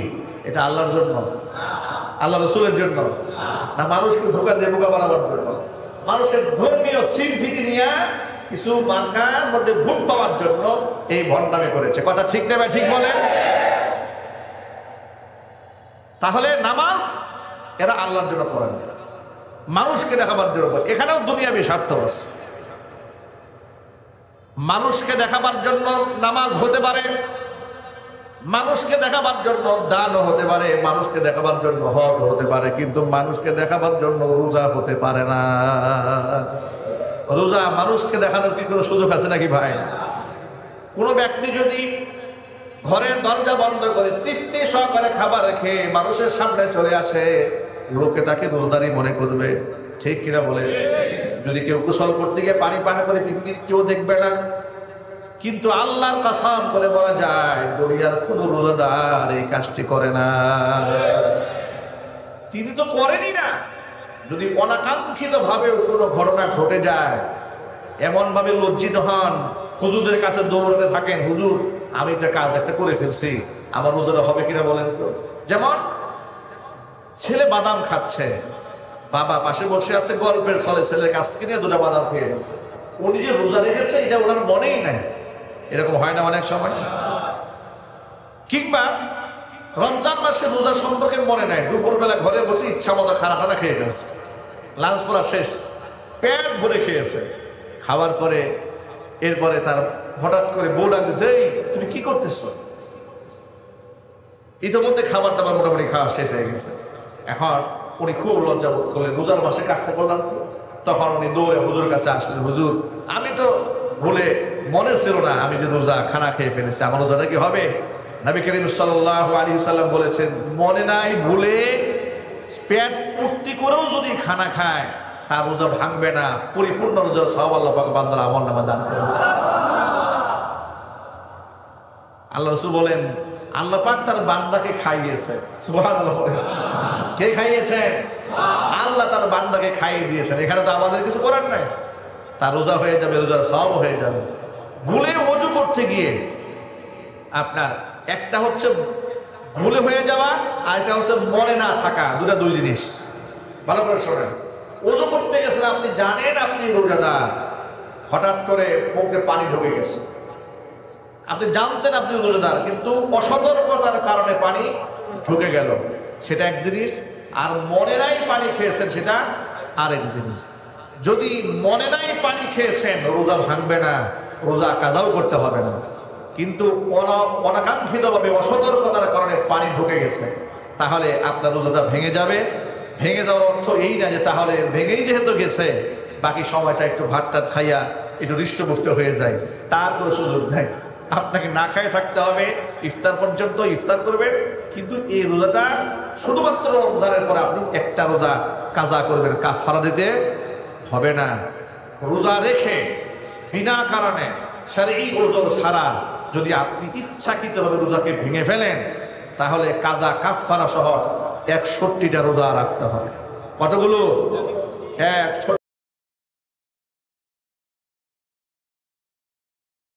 এটা আল্লাহর জন্য, আল্লাহ রসুলের জন্য, না মানুষকে ধোকা দিয়ে বোকা বানাবার জন্য? মানুষের ধর্মীয় স্বীকৃতি নিয়ে কিছু মার্কার মধ্যে ভোট পাওয়ার জন্য এই ভণ্ডামি করেছে। কথা ঠিক নেবে? ঠিক বলে? তাহলে নামাজ এরা আল্লাহর জন্য করে না, মানুষকে দেখাবার জন্য। এখানেও দুনিয়াবি স্বার্থ আছে। মানুষকে দেখাবার জন্য নামাজ হতে পারে, মানুষকে দেখাবার জন্য দানও হতে পারে, মানুষকে দেখাবার জন্য হজ হতে পারে, কিন্তু মানুষকে দেখাবার জন্য রোজা হতে পারে না। রোজা মানুষকে দেখানোর কি কোনো সুযোগ আছে নাকি ভাই? কোনো ব্যক্তি যদি ঘরের দরজা বন্ধ করে তৃপ্তি সহকারে খাবার রেখে মানুষের সামনে চলে আসে, লোকে তাকে রোজাদারই মনে করবে, ঠিক কিনা বলে? যদি কেউ গোসল করতে গিয়ে পানি পাহা করে পৃথিবীর কেউ দেখবে না, কিন্তু আল্লাহর কসম করে বলা যায় দুনিয়ার কোন রোজাদার এই কাজটি করে না। তিনি তো করেনই না। যদি অনাকাঙ্ক্ষিত ভাবে কোনো ঘটনা ঘটে যায়, এমন ভাবে লজ্জিত হন, হুজুরের কাছে দৌড়াতে থাকেন, হুজুর আমি তো কাজ একটা করে ফেলছি, আমার রোজাটা হবে কিনা বলেন তো? যেমন ছেলে বাদাম খাচ্ছে, বাবা পাশে বসে আছে, গল্পের ছলে ছেলের কাছ থেকে নিয়ে দুটা বাদাম খেয়ে ফেলছে, উনি যে রোজা রেখেছে এটা ওনার মনেই নাই। এরকম হয় না অনেক সময়? কিংবা রমজান মাসে রোজা সম্পর্কে মনে নাই, দুপুরবেলা ঘরে বসে ইচ্ছা মতো খানা টানা খেয়ে ফেলছে, লাঞ্চ করা শেষ, পেট ভরে খেয়েছে। খাওয়ার পরে এরপরে তার হঠাৎ করে বউ ডাকছে, যে তুমি কি করতেছো? ইতিমধ্যে খাবার টাবার মোটামুটি খাওয়া শেষ হয়ে গেছে। এখন উনি খুব লজ্জা বোধ করলেন, রোজার মাসে কাজটা করলাম। তখন উনি দৌড়ে হুজুর কাছে আসলেন, হুজুর আমি তো ভুলে, মনে ছিল না আমি যে রোজা, খানা খেয়ে ফেলেছি, আমার রোজাটা কি হবে? নবী করিম সাল্লাল্লাহু আলাইহি ওয়াসাল্লাম বলেছেন, মনে নাই ভুলে পেট পূর্তি করেও যদি খানা খায় তার রোজা ভাঙবে না, পরিপূর্ণ রোজা সওয়াব আল্লাহ পাক বান্দার আমলনামায় দান করবেন। আল্লাহ রাসূল বলেন আল্লাহ পাক তার বান্দাকে খাইয়েছে। সুবহানাল্লাহ। কে খাইয়েছে? আল্লাহ তার বান্দাকে খাইয়ে দিয়েছেন। এখানে তো আমাদের কিছু করার নাই। তার রোজা হয়ে যাবে, রোজার সওয়াব হয়ে যাবে। ভুলে ওযু করতে গিয়ে আপনার একটা হচ্ছে ভুলে হয়ে যাওয়া, আর একটা হচ্ছে মনে না থাকা, দুই জিনিস। ভালো করে শোনেন। ওযু করতে গেছেন, আপনি জানেন আপনি রোজাদার, হঠাৎ করে মুখে পানি ঢুকে গেছে, আপনি জানতেন আপনি রোজাদার, কিন্তু অসতর্কতার কারণে পানি ঢুকে গেল, সেটা এক জিনিস। আর মনে নাই পানি খেয়েছেন, সেটা আরেক জিনিস। যদি মনে নাই পানি খেয়েছেন, রোজা ভাঙবে না, রোজা কাজাও করতে হবে না। কিন্তু অনাকাঙ্ক্ষিতভাবে অসতর্কতার কারণে পানি ঢুকে গেছে, তাহলে আপনার রোজাটা ভেঙে যাবে। ভেঙে যাওয়ার অর্থ এই না যে তাহলে ভেঙেই যেহেতু গেছে বাকি সময়টা একটু ভাত টাত খাইয়া একটু হৃষ্টপুষ্ট হয়ে যায়, তার কোনো সুযোগ নেই। আপনাকে না খায় থাকতে হবে, ইফতার পর্যন্ত ইফতার করবেন। কিন্তু এই রোজাটা শুধুমাত্র রমজানের পরে আপনি একটা রোজা কাজা করবেন, কাফারা দিতে হবে না। রোজা রেখে বিনা কারণে শারঈ ওযর ছাড়া যদি আপনি ইচ্ছাকৃতভাবে রোজাকে ভেঙে ফেলেন, তাহলে কাজা কাফারা সহ 61টা রোজা রাখতে হবে। কতগুলো? 61।